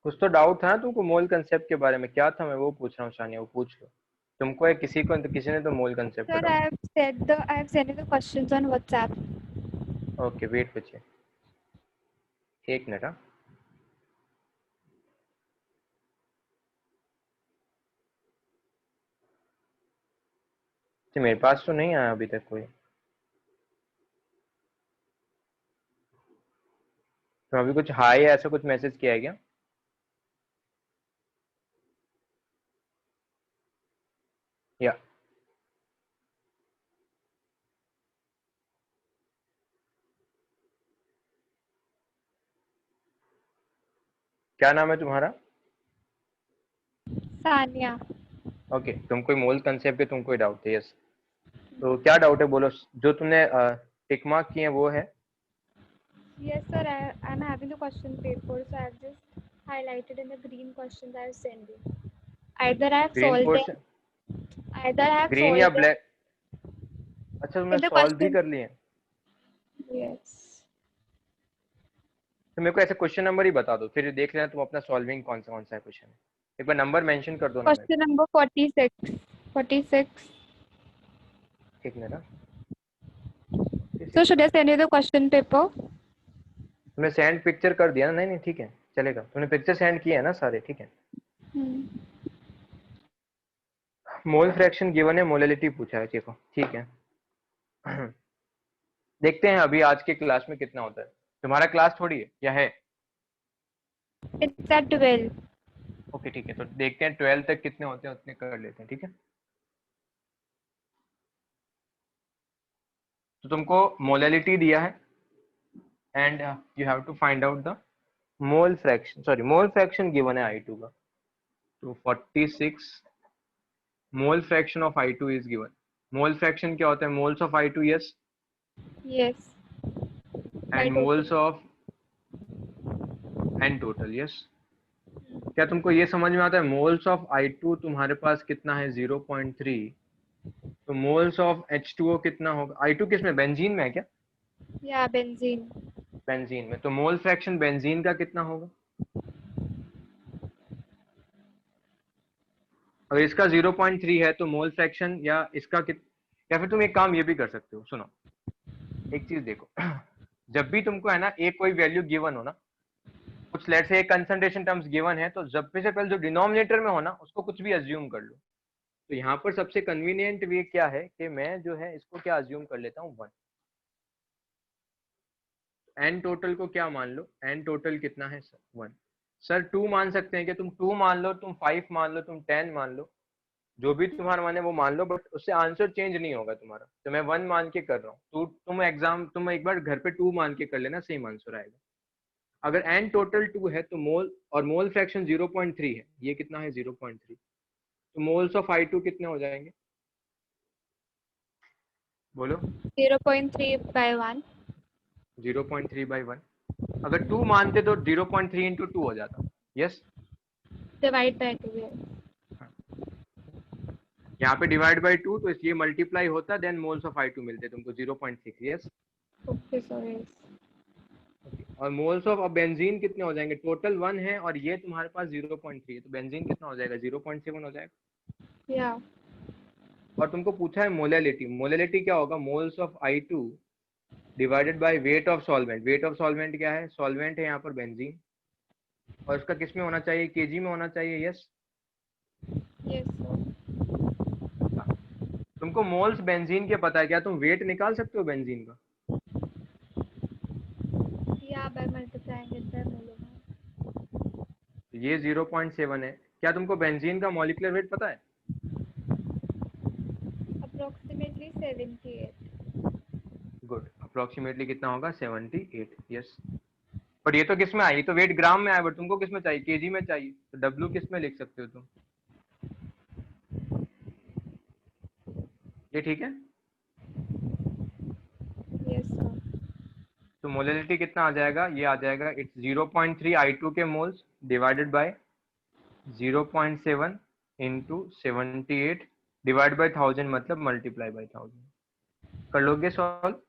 कुछ तो डाउट था ना तुमको मोल कंसेप्ट के बारे में, क्या था मैं वो पूछ रहा हूँ शानिया, वो पूछ लो। तुमको है किसी को, किसी ने तो मोल कंसेप्ट का Sir, doubt. I have sent you the questions on WhatsApp. Okay wait बच्चे, एक मिनट। हाँ तो मेरे पास तो नहीं आया अभी तक कोई। तो अभी कुछ हाई ऐसा कुछ मैसेज किया है क्या? या क्या नाम है तुम्हारा? Sanya. ओके तुम कोई मोल कंसेप्ट के तुम कोई डाउट है? यस, तो क्या डाउट है बोलो। जो तुमने टिक मार्क किए हैं वो है? Yes, sir. I'm having the question paper, so I've just highlighted in the green questions I have sent you. Either I have green solved portion, them. Either I have green या solved them ब्लैक? अच्छा तुमने in the सॉल्व भी question. कर लिए हैं? Yes. तो मेरे को ऐसे क्वेश्चन नंबर ही बता दो, फिर देख लेना तुम अपना सॉल्विंग कौन सा है क्वेश्चन। एक बार नंबर मेंशन कर दो ना मेरे Question number 46. 46. को। एक minute. So should I send you the question paper? तुमने सेंड पिक्चर कर दिया ना? नहीं नहीं ठीक है चलेगा, तुमने पिक्चर सेंड किया है ना सारे, ठीक है। Hmm. मोल फ्रैक्शन गिवन है, मोलैलिटी पूछा है, देखो ठीक है। देखते हैं अभी आज के क्लास में कितना होता है। तुम्हारा क्लास थोड़ी है या है? It's at 12. ओके ठीक है, तो देखते हैं 12 तक कितने होते हैं, उतने कर लेते हैं, ठीक है। तो तुमको मोलैलिटी दिया है and you have to find out the mole fraction, sorry mole fraction given है I2 का। तो 46 mole fraction of I2 is given. Mole fraction क्या होता है? Moles of I2, yes, Yes. By and total. Moles of n total, yes. क्या तुमको ये समझ में आता है? मोल्स ऑफ I2 तुम्हारे पास कितना है? 0.3। तो मोल्स ऑफ H2O कितना होगा? I2 किस में, बेंजीन में है क्या? Yeah, benzene. बेंजीन में, तो मोल फ्रैक्शन बेंजीन का कितना होगा? अगर इसका 0.3 है तो मोल फ्रैक्शन या इसका या फिर तुम एक काम ये भी कर सकते हो, सुनो एक चीज देखो। जब भी तुमको है ना एक कोई वैल्यू गिवन हो ना, कुछ लेट से एक कंसंट्रेशन टर्म्स गिवन है, तो जब से पहले जो डिनोमिनेटर में हो ना उसको कुछ भी अज्यूम कर लो। तो यहाँ पर सबसे कन्वीनियंट वे क्या है कि मैं जो है इसको क्या अज्यूम कर लेता हूँ, 1। एन टोटल को क्या मान लो? एन टोटल कितना है सर? 1। सर 2 मान सकते हैं कि तुम 2 मान लो, तुम 5 मान लो, तुम 10 मान लो, जो भी तुम्हारा मन है वो मान लो, बट उससे आंसर चेंज नहीं होगा तुम्हारा। तो मैं 1 मान के कर रहा हूँ, तो तुम एक बार घर पे 2 मान के कर लेना, सेम आंसर आएगा। अगर एन टोटल 2 है तो मोल और मोल फ्रैक्शन 0.3 है, ये कितना है? 0.3। तो मोल्स ऑफ I2 कितने हो जाएंगे बोलो? 0.3 by 1. 0.3/1। अगर 2 मानते तो 0.3 इंटू 2 हो जाता, यस। Divide by 2. Yes. यहाँ पे डिवाइड बाई 2 तो इसलिए मल्टीप्लाई होता, देन मोल्स ऑफ I2 मिलते तुमको 0.6, यस। Okay, so yes. और मोल्स ऑफ बेंजीन कितने हो जाएंगे? टोटल 1 है और ये तुम्हारे पास 0.3 है, तो बेंजीन कितना हो जाएगा? 0.7 हो जाएगा। Yeah. और तुमको पूछा है मोलैलिटी। मोलैलिटी क्या होगा? Moles of I2 divided by weight of solvent. Weight of solvent क्या है? सॉल्वेंट है यहाँ पर बेंजीन, और उसका किस में होना चाहिए, केजी में होना चाहिए। Yes, Yes, sir. तुमको मोल्स बेंजीन के पता है क्या, तुम वेट निकाल सकते हो बेंजीन का? Yeah, by multiplying it by molar. ये 0.7 है। क्या तुमको बेंजीन का मॉलिक्यूलर वेट पता है? Approximately 78. गुड, अप्रोक्सीमेटली कितना होगा, 78। यस, बट ये तो किस में आई, ये तो वेट ग्राम में आया, बट तुमको किस में चाहिए, केजी में चाहिए, तो डब्ल्यू किस में लिख सकते हो तुम? ये ठीक है। Yes, sir. तो मोलैलिटी कितना आ जाएगा, ये आ जाएगा, इट्स 0.3 I2 के moles divided by 0.7 into 78 divide by 1000, मतलब मल्टीप्लाई बाय 1000। कर लोगे सॉल्व?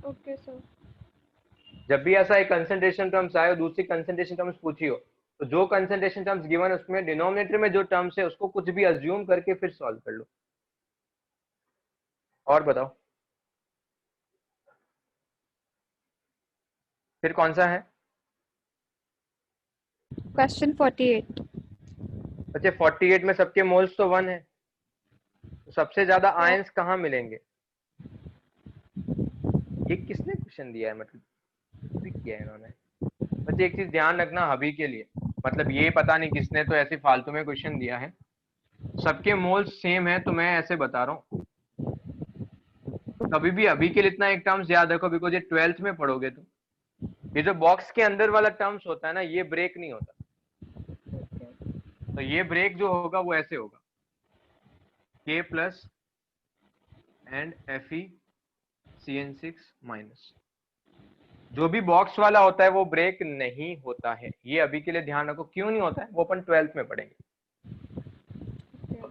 Okay, sir. जब भी ऐसा एक कंसंट्रेशन टर्म्स आए और दूसरी कंसंट्रेशन टर्म्स पूछी हो, तो जो कंसंट्रेशन टर्म्स गिवन है उसमें डिनोमिनेटर में जो टर्म्स है उसको कुछ भी अज्यूम करके फिर सॉल्व कर लो। और बताओ फिर कौन सा है? Question 48. बच्चे 48 में सबके मोल्स तो 1 है, तो सबसे ज्यादा आयंस कहाँ मिलेंगे? ये किसने क्वेश्चन दिया है, मतलब किया है इन्होंने? बच्चे एक चीज ध्यान रखना हबी के लिए, मतलब ये पता नहीं किसने तो ऐसे फालतू में क्वेश्चन दिया है। सबके मोल्स सेम है, तो मैं ऐसे बता रहा हूँ, कभी भी अभी के लिए इतना एक टर्म्स याद रखो, बिकॉज ये 12th में पढ़ोगे तो ये जो बॉक्स के अंदर वाला टर्म्स होता है ना, ये ब्रेक नहीं होता। तो ये ब्रेक जो होगा वो ऐसे होगा, K plus and FeCN6 minus. जो भी बॉक्स वाला होता है वो ब्रेक नहीं होता है, ये अभी के लिए ध्यान रखो। क्यों नहीं होता है वो अपन 12th में पढ़ेंगे।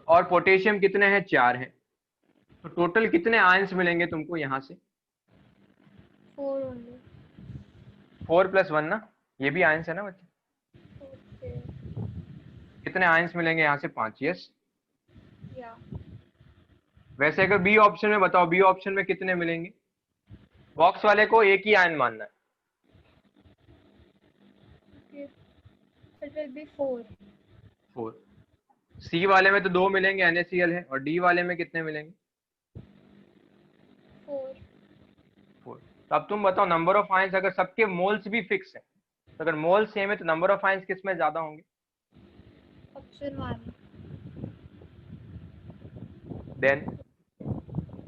और पोटेशियम कितने हैं, 4 हैं। तो टोटल कितने आयंस मिलेंगे तुमको यहाँ से? 4 only. 4 + 1 ना, ये भी आयंस है ना बच्चे। Okay. कितने आयंस मिलेंगे यहाँ से, 5। Yes, Yeah. वैसे अगर बी ऑप्शन में बताओ, बी ऑप्शन में कितने मिलेंगे? बॉक्स वाले को एक ही आयन मानना है। Okay. It will be 4. 4। सी वाले में तो 2 मिलेंगे, NaCl है, और डी वाले में कितने मिलेंगे? 4. 4। तो अब तुम बताओ, नंबर ऑफ आयंस अगर सबके मोल्स भी फिक्स है, तो अगर मोल सेम है तो नंबर ऑफ आयंस किस में ज्यादा होंगे? Option 1. Then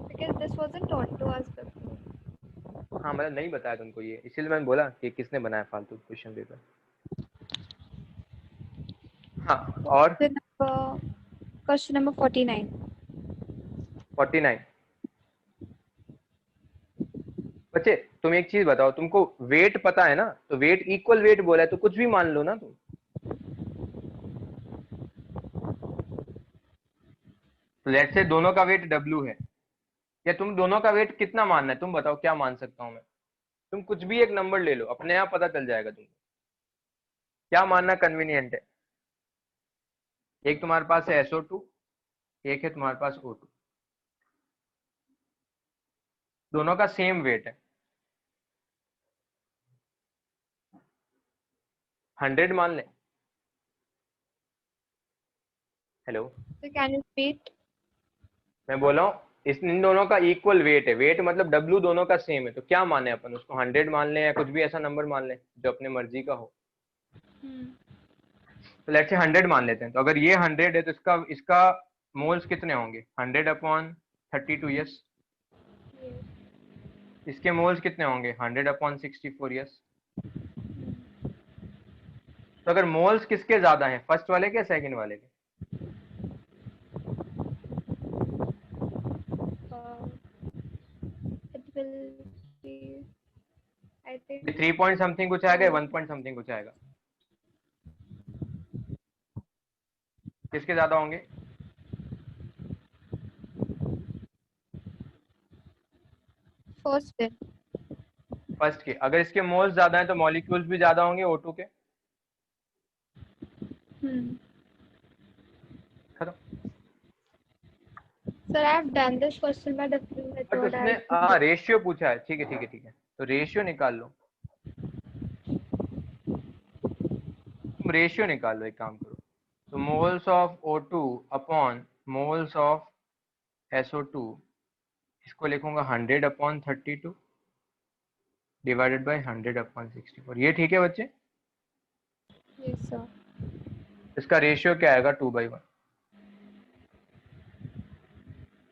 Because this wasn't taught to us before. हाँ, मतलब नहीं बताया तुमको ये, इसीलिए मैंने बोला कि किसने बनाया फालतू क्वेश्चन पेपर। हाँ, और Question number 49. 49। बच्चे तुम एक चीज बताओ, तुमको वेट पता है ना, तो वेट इक्वल वेट बोला है तो कुछ भी मान लो ना तुम। तो लेट्स से दोनों का वेट W है, या तुम दोनों का वेट कितना मानना है, तुम बताओ क्या मान सकता हूं मैं? तुम कुछ भी एक नंबर ले लो, अपने आप पता चल जाएगा तुमको क्या मानना कन्वीनियंट है। एक तुम्हारे पास है SO2, एक है तुम्हारे पास O2, दोनों का सेम वेट है, 100 मान ले। Hello, So can you repeat? मैं बोला हूँ इन दोनों का इक्वल वेट है, वेट मतलब W दोनों का सेम है, तो क्या माने अपन उसको, 100 मान लें या कुछ भी ऐसा नंबर मान लें जो अपने मर्जी का हो। तो लेट्स से 100 मान लेते हैं, तो अगर ये 100 है तो इसका मोल्स कितने होंगे, 100/32। यस, इसके मोल्स कितने होंगे, 100/64। यस, तो अगर मोल्स किसके ज्यादा हैं, फर्स्ट वाले के सेकंड वाले के? It will be, I think, 3 point something कुछ आएगा, 1 पॉइंट समथिंग कुछ आएगा, किसके ज्यादा होंगे? first then. फर्स्ट के। अगर इसके मोल्स ज्यादा हैं तो मॉलिक्यूल्स भी ज्यादा होंगे O2 के। खत्म। Sir, I have done this question by different but method. उसने रेशियो पूछा है, ठीक है ठीक है ठीक है, तो रेशियो निकाल लो। तुम रेशियो निकालो, एक काम करो, तो moles of O2 upon moles of SO2, इसको लिखूंगा 100/32 डिवाइडेड बाय 100/64। ये ठीक है बच्चे? Yes, sir. इसका रेशियो क्या आएगा? 2/1।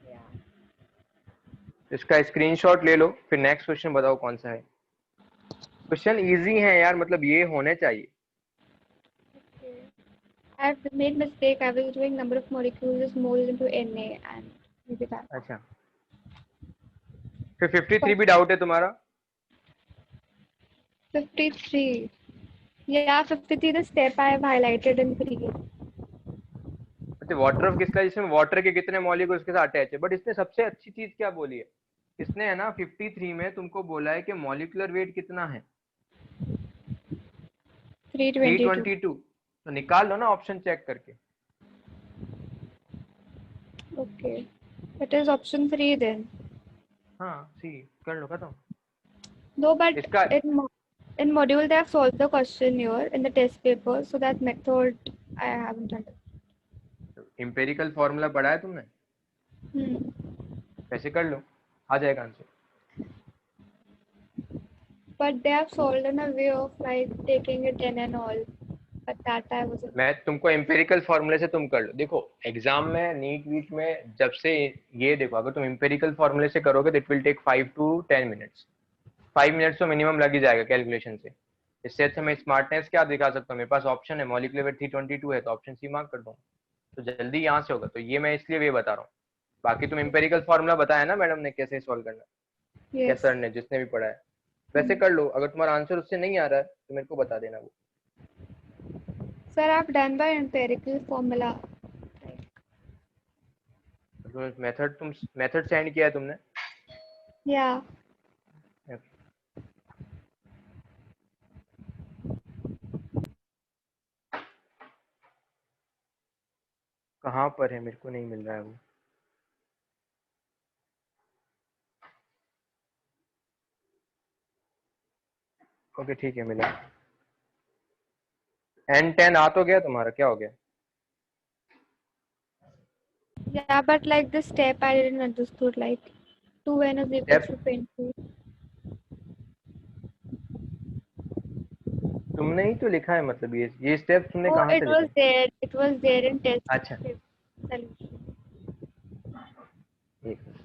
Yeah. इसका स्क्रीनशॉट ले लो, फिर नेक्स्ट क्वेश्चन बताओ कौन सा है। क्वेश्चन इजी है यार, मतलब ये होने चाहिए। Okay. I've made mistake. I was doing number of molecules is moles into Na and maybe that. अच्छा, फिर 53 भी डाउट है तुम्हारा? 53. Yeah, 53 the step I have highlighted in green. अच्छा, वाटर ऑफ किसका, जिसमें वाटर के कितने मॉलिक्यूल्स के साथ अटैच है। बट इसने सबसे अच्छी चीज क्या बोली है, इसने है ना 53 में तुमको बोला है कि मॉलिक्यूलर वेट कितना है? 322. 322। तो निकाल लो ना ऑप्शन चेक करके। Okay. It is option 3 then. हाँ सी, कर लो खत्म। No, but इसका in module they have solved the question here in the test paper, so that method I haven't done. Empirical formula पढ़ा है तुमने? वैसे कर लो, आ जाएगा answer. But they have solved in a way of like taking it in and all. But that I wasn't. मैं तुमको एम्पेरिकल फॉर्मूले से तुम कर लो। देखो एग्जाम में, नीट वीट में, जब से ये देखो, अगर तुम एम्पेरिकल फॉर्मूले से करोगे तो it will take 5 to 10 minutes. 5 minutes तो मिनिमम लग ही जाएगा कैलकुलेशन से। इससे अच्छा मैं स्मार्टनेस क्या दिखा सकता हूँ, मेरे पास ऑप्शन है, मॉलिक्यूलर वेट 322 है तो ऑप्शन सी मार्क कर दूंगा, तो जल्दी यहाँ से होगा। तो ये मैं इसलिए वे बता रहा हूँ। बाकी तुम एम्पेरिकल फॉर्मूला बताया ना मैडम ने कैसे सॉल्व करना है, या Yes. सर ने, जिसने भी पढ़ा है, वैसे कर लो। अगर तुम्हारा आंसर उससे नहीं आ रहा है तो मेरे को बता देना वो। Sir, I've done by empirical formula. Method, तुम मेथड सेंड किया है तुमने? Yeah. कहाँ पर है, मेरे को नहीं मिल रहा है वो। ओके ठीक है, मिला। N10 आ तो गया तुम्हारा, क्या हो गया? Yeah, but like this step I didn't understood. Like 2n is equal to 20. तुमने ही तो लिखा है, मतलब ये स्टेप तुमने Oh, कहाँ it से was लिखा there. It was there in test अच्छा। solution. है? एक मिनट।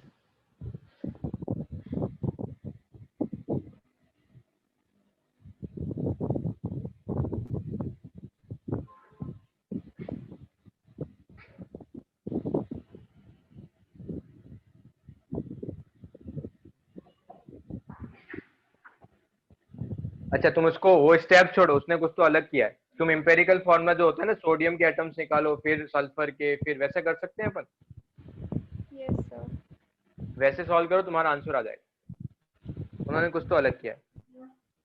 अच्छा तुम उसको वो स्टेप छोड़ो, उसने कुछ तो अलग किया है। तुम एम्पेरिकल फॉर्मूला जो होता है ना, सोडियम के एटम्स निकालो, फिर सल्फर के, फिर वैसे कर सकते हैं अपन। Yes, sir. वैसे सॉल्व करो, तुम्हारा आंसर आ जाएगा। उन्होंने कुछ तो अलग किया है,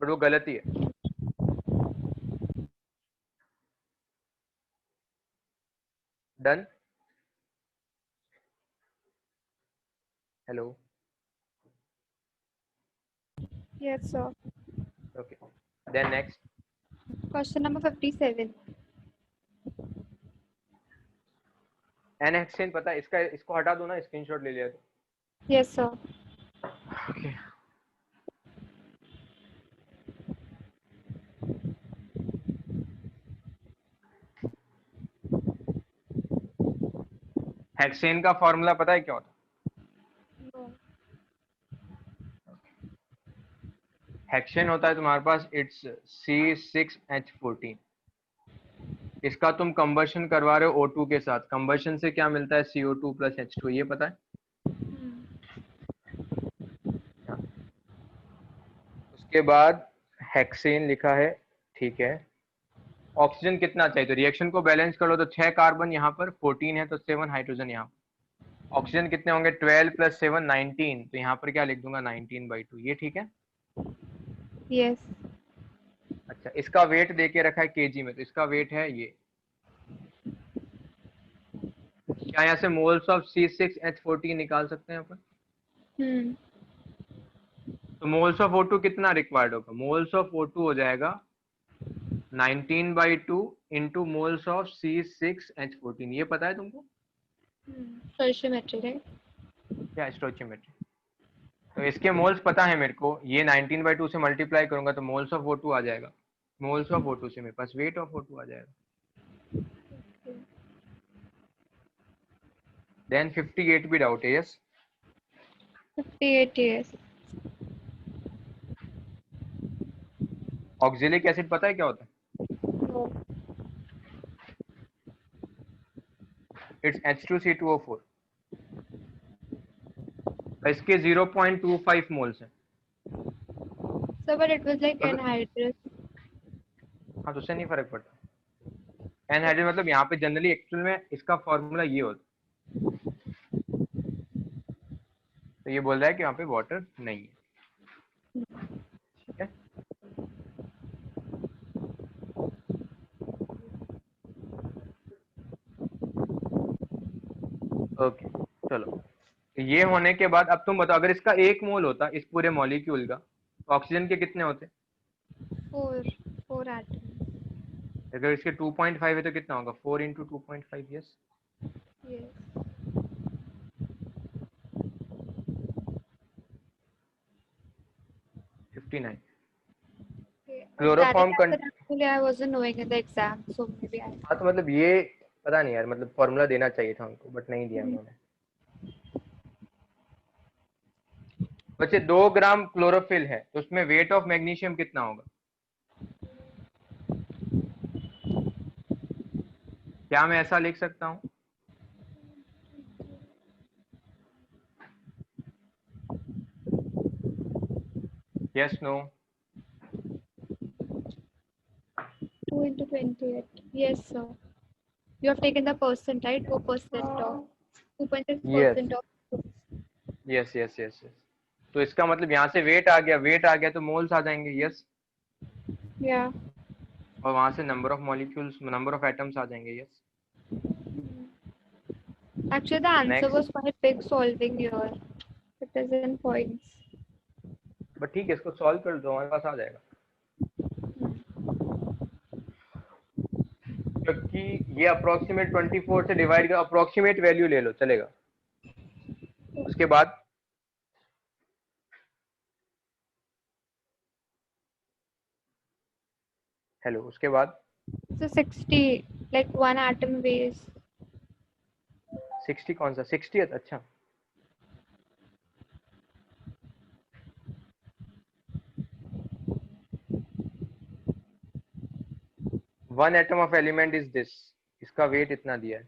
बट वो गलती है। Done. Hello. Yes, sir. Okay, then next. Question number 57. N hexane पता है इसका, इसको हटा दो ना, स्क्रीनशॉट ले लिया तो। Yes, sir. ओके, हेक्सेन का फॉर्मूला पता है क्या होता है? No. हेक्सेन होता है तुम्हारे पास, इट्स C6H14। इसका तुम कंबशन करवा रहे हो O2 के साथ, कंबशन से क्या मिलता है? CO2 प्लस H2, ये पता है? उसके बाद हेक्सेन लिखा है, ठीक है। ऑक्सीजन कितना चाहिए, तो रिएक्शन को बैलेंस कर लो, तो 6 कार्बन यहाँ पर, 14 है तो 7 हाइड्रोजन यहाँ पर। ऑक्सीजन कितने होंगे? 12 + 7 19, तो यहाँ पर क्या लिख दूंगा? 19/2। ये ठीक है। Yes. अच्छा, इसका वेट दे के रखा है केजी में, तो इसका वेट है ये। क्या यहाँ से मोल्स ऑफ C6H14 निकाल सकते हैं अपन? तो मोल्स ऑफ O2 कितना रिक्वायर्ड होगा? मोल्स ऑफ O2 हो जाएगा 19/2 into moles of C6H14, ये पता है तुमको? Stoichiometry, right? क्या स्टोइचियोमेट्री? तो इसके मोल्स पता है मेरे को, ये 19/2 से मल्टीप्लाई करूंगा तो मोल्स ऑफ O2 आ जाएगा, मोल्स ऑफ O2 से मेरे पास वेट ऑफ O2 आ जाएगा। देन 58 भी डाउट है, यस? 58, yes. ऑक्जेलिक एसिड पता है क्या होता है? No. It's H2C2O4। इसके 0.25 मोल्स हैं। So, but it was like anhydrous. हाँ, तो उससे नहीं फर्क पड़ता। एनहाइड्रेट मतलब यहाँ पे जनरली एक्चुअल में इसका फॉर्मूला ये होता है, तो ये बोल रहा है कि यहाँ पे वाटर नहीं है, ठीक है? ओके, चलो, ये होने के बाद अब तुम बताओ, अगर इसका 1 मोल होता इस पूरे मॉलिक्यूल का, तो ऑक्सीजन के कितने होते? 4 atoms. अगर इसके 2.5 है तो कितना होगा? 4 into 2.5, yes? Yes. Okay, Chloroform Chloroform actually I wasn't knowing in the exam, so maybe I. हाँ, तो मतलब ये पता नहीं यार, मतलब फॉर्मूला देना चाहिए था उनको, बट नहीं दिया उन्होंने। बच्चे 2 ग्राम क्लोरोफिल है तो उसमें वेट ऑफ मैग्नीशियम कितना होगा? क्या मैं ऐसा लिख सकता हूँ? Yes, no? 2 into 28. Yes, sir. You have taken the percent, right? 2% of 2.6% of. Yes yes yes yes. तो इसका मतलब यहाँ से वेट आ गया तो मोल्स आ जाएंगे, यस? Yeah. और वहां से number of molecules, number of atoms आ जाएंगे, yes? Actually, the answer Next. was quite big solving here. It is in points. But ठीक है, इसको सॉल्व कर दो, हमारे पास आ जाएगा, क्योंकि ये अप्रोक्सीमेट 24 से डिवाइड कर अप्रोक्सीमेट वैल्यू ले लो, चलेगा? उसके बाद हेलो, उसके बाद So 60, like 1 atom weighs. 60 कौन सा? 60th? अच्छा, one atom of element is this, इसका वेट इतना दिया है।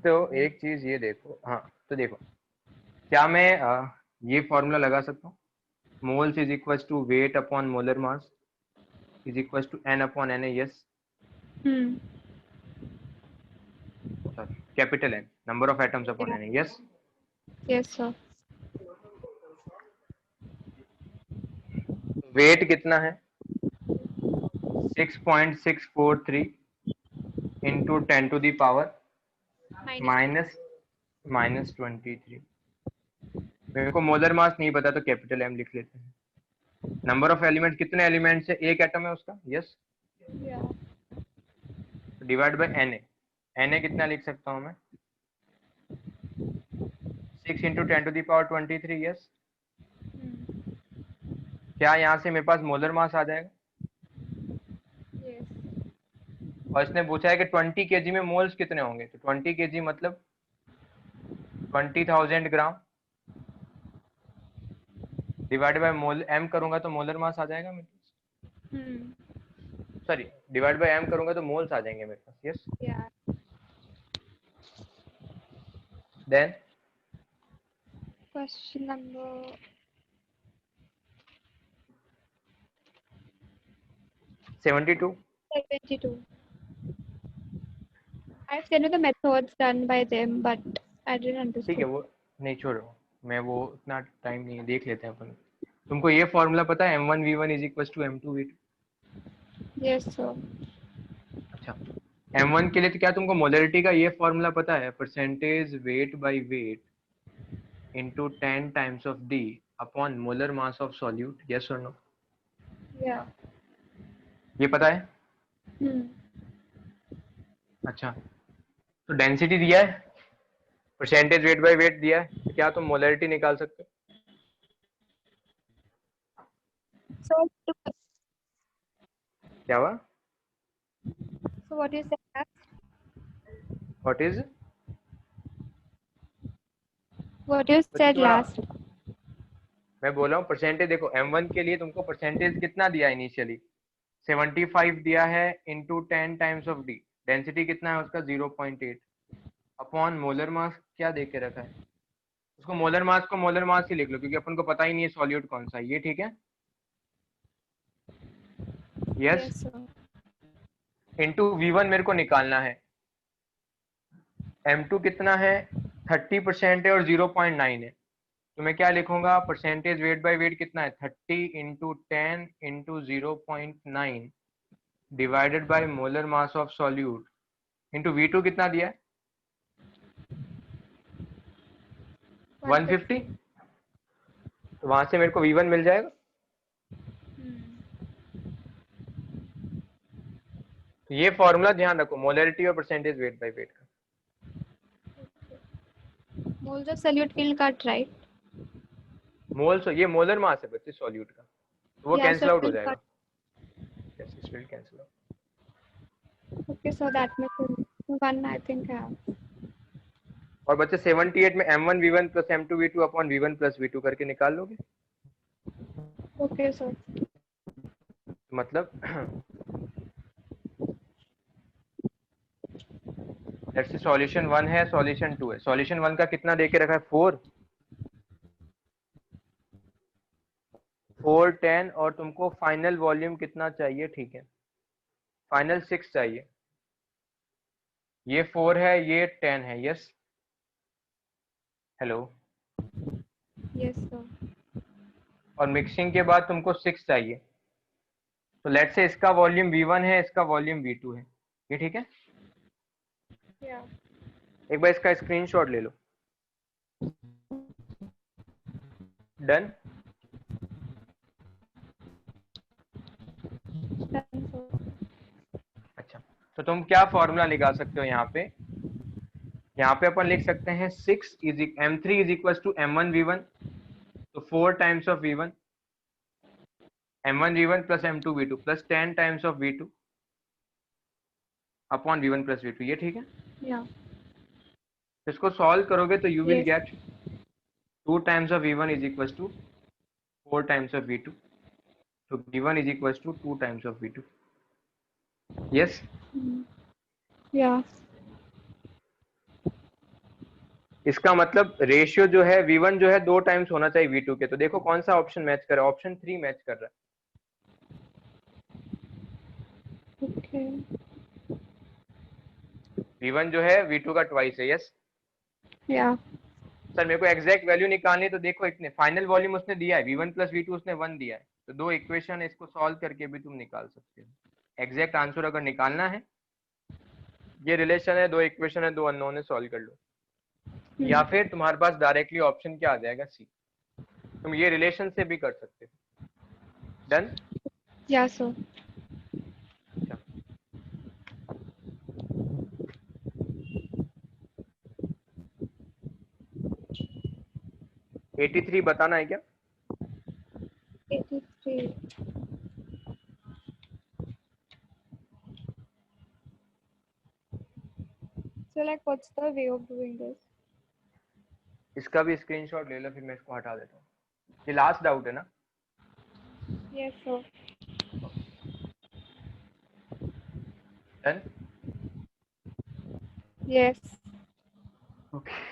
तो एक चीज ये देखो, हाँ, तो देखो, क्या मैं ये फॉर्मूला लगा सकता हूँ? Moles is equal to weight upon molar mass is equal to n upon Na, yes? Sorry, capital N, number of atoms upon Na, yes? Yes, sir. Weight कितना है? 6.643 into 10 to the power minus 23। मेरे को मोलर मास नहीं पता तो कैपिटल M लिख लेते हैं। नंबर ऑफ एलिमेंट, कितने एलिमेंट से एक एटम है उसका, yes? Yeah. Divide by Na कितना लिख सकता हूँ मैं? 6 into 10 to the power 23, yes? क्या यहाँ से मेरे पास मोलर मास आ जाएगा? Yes. और इसने पूछा है कि 20 kg में मोल्स कितने होंगे, तो 20 kg मतलब 20,000 gram divide by mole M करूंगा तो मोलर मास आ जाएगा मेरे पास। सॉरी, डिवाइड बाय M करूंगा तो मोल्स आ जाएंगे मेरे पास, yes? Yeah. Then Question number 72। 72. I've seen you the methods done by them, but I didn't understand. ठीक है, वो नहीं, छोड़ो, मैं वो इतना टाइम नहीं, देख लेते हैं अपन। तुमको ये फॉर्मूला पता है? M1V1 is equal to M2V2? Yes, sir. अच्छा, M1 के लिए तो क्या तुमको मोलरिटी का ये फॉर्मूला पता है? Percentage weight by weight into 10 times of D upon molar mass of solute, yes और नो? Yeah. ये पता है? Hmm. अच्छा, तो डेंसिटी दिया है, परसेंटेज वेट बाय वेट दिया है, तो क्या तुम मोलरिटी निकाल सकते हो? So, क्या हुआ? so what you said last? What is? What you बच्चे said थोड़ा, last? मैं बोल रहा हूँ परसेंटेज देखो, M1 के लिए तुमको परसेंटेज कितना दिया इनिशियली? 75 दिया है into 10 times of D. Density कितना है उसका? 0.8 अपॉन मोलर मास क्या दे के रखा है उसको? मोलर मास को मोलर मास ही लिख लो, क्योंकि अपन को पता ही नहीं है सॉल्यूट कौन सा है। ये ठीक है? Yes. Yes, sir. Into V1 मेरे को निकालना है। M2 कितना है? 30% है और 0.9 है, तो मैं क्या लिखूंगा? परसेंटेज वेट बाय वेट कितना है? 30 into 10 into 0.9 divided by molar mass of solute into V2 कितना दिया है? 150। तो वहां से मेरे को V1 मिल जाएगा। Hmm. तो ये फॉर्मूला ध्यान रखो, मोलरिटी और परसेंटेज वेट बाय वेट का। Moles of solute will cut, right? मोल, ये मोलर मास है बच्चे सॉल्यूट का, तो वो Yeah, so cancel it out हो will जाएगा। cut. Yes, it will cancel out. Okay, so that makes one I think I have. और बच्चे 78 में M1 V1 plus M2 V2 upon V1 plus V2 करके निकाल लोगे। Okay, sir. मतलब लेट्स से सॉल्यूशन 1 है, सॉल्यूशन 2 है। सॉल्यूशन 1 का कितना दे के रखा है? 4, 4 10, और तुमको फाइनल वॉल्यूम कितना चाहिए? ठीक है, फाइनल 6 चाहिए। ये 4 है, ये 10 है। Yes, hello. Yes, sir. और मिक्सिंग के बाद तुमको 6 चाहिए, तो लेट्स से इसका वॉल्यूम V1 है, इसका वॉल्यूम V2 है। ये ठीक है? Yeah. एक बार इसका स्क्रीनशॉट ले लो। डन। Done, sir. अच्छा, तो तुम क्या फॉर्मूला निकाल सकते हो यहाँ पे? यहाँ पे अपन लिख सकते हैं 6 is M3 is equal to M1 V1, तो 4 times of V1, M1 V1 plus M2 V2 plus 10 times of V2 upon V1 plus V2। ये ठीक है? Yeah. इसको सॉल्व करोगे तो you will Yes. Get 2 times of V1 is equal to 4 times of V2, तो V1 is equal to 2 times of V2। Yes. Hmm. Yeah. इसका मतलब रेशियो जो है V1 जो है 2 टाइम्स होना चाहिए V2 के। तो देखो कौन सा ऑप्शन मैच कर रहा है? ऑप्शन 3 मैच कर रहा है। Okay. V1 जो है V2 का ट्वाइस है। यस। Yeah. सर मेरे को एग्जैक्ट वैल्यू निकालनी है, तो देखो इतने फाइनल वॉल्यूम उसने दिया है, V1 प्लस V2 उसने 1 दिया है, तो दो इक्वेशन है, इसको सॉल्व करके भी तुम निकाल सकते हो। एग्जैक्ट आंसर अगर निकालना है, ये रिलेशन है, दो इक्वेशन है, दो अननोन है, सॉल्व कर लो। या फिर तुम्हारे पास डायरेक्टली ऑप्शन क्या आ जाएगा? सी। तुम ये रिलेशन से भी कर सकते हो। डन। Yeah, sir. 83 बताना है क्या? 83. So, like, what's the way of doing this? इसका भी स्क्रीनशॉट ले लो, फिर मैं इसको हटा देता हूँ। ये लास्ट डाउट है ना? Yes, sir. Done. Yes. Okay,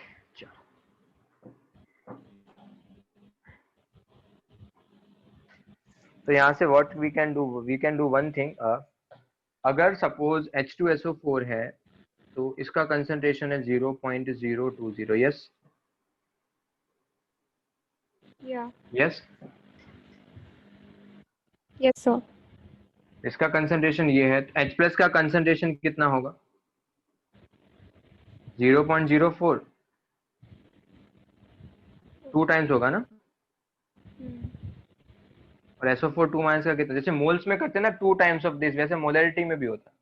तो यहाँ से what we can do one thing. अगर सपोज H2SO4 है, तो इसका कंसंट्रेशन है 0.020। Yes. Yeah. Yes. Yes, sir. इसका कंसंट्रेशन ये है, H प्लस का कंसंट्रेशन कितना होगा? 0.04, 2 टाइम्स होगा ना? Hmm. और SO4 2 माइनस का कितना, जैसे मोल्स में करते हैं ना 2 टाइम्स ऑफ दिस, वैसे मोलरिटी में भी होता है।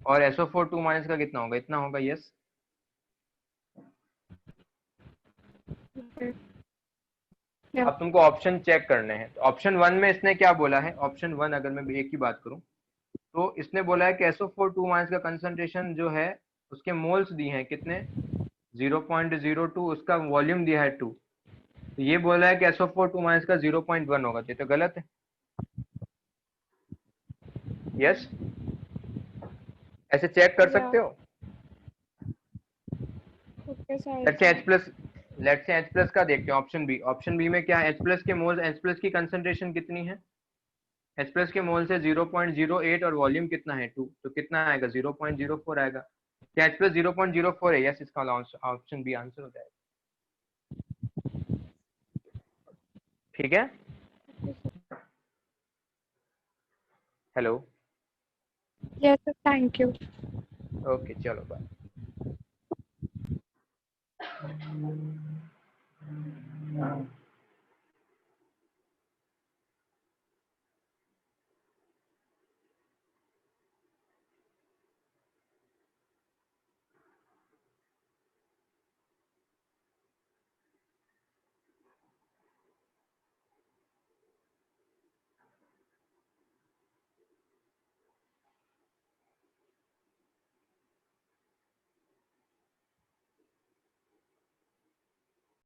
और SO4 2 माइनस का कितना होगा, इतना होगा। Yes, Okay. Yeah. अब तुमको ऑप्शन चेक करने हैं। तो ऑप्शन 1 में इसने क्या बोला है, ऑप्शन 1 अगर मैं एक ही बात करूं तो इसने बोला है कि SO4 2 माइनस का कंसंट्रेशन जो है उसके मोल्स दिए हैं कितने, 0.02, उसका वॉल्यूम दिया है 2। तो ये बोला है कि SO4 2 माइनस का 0.1 होगा, तो गलत है। यस, ऐसे चेक कर सकते Yeah. हो। Okay, so I'll let's say check. H plus का देखते हैं। ऑप्शन बी में क्या है, H प्लस के मोल्स, H प्लस की कंसंट्रेशन कितनी है, H प्लस के मोल्स है 0.08 और वॉल्यूम कितना है 2, तो कितना आएगा 0.04 आएगा। क्या H प्लस 0.04 है? यस, इसका ऑप्शन बी आंसर हो जाएगा। ठीक है, hello, Yes, sir. Thank you. Okay, चलो बाय।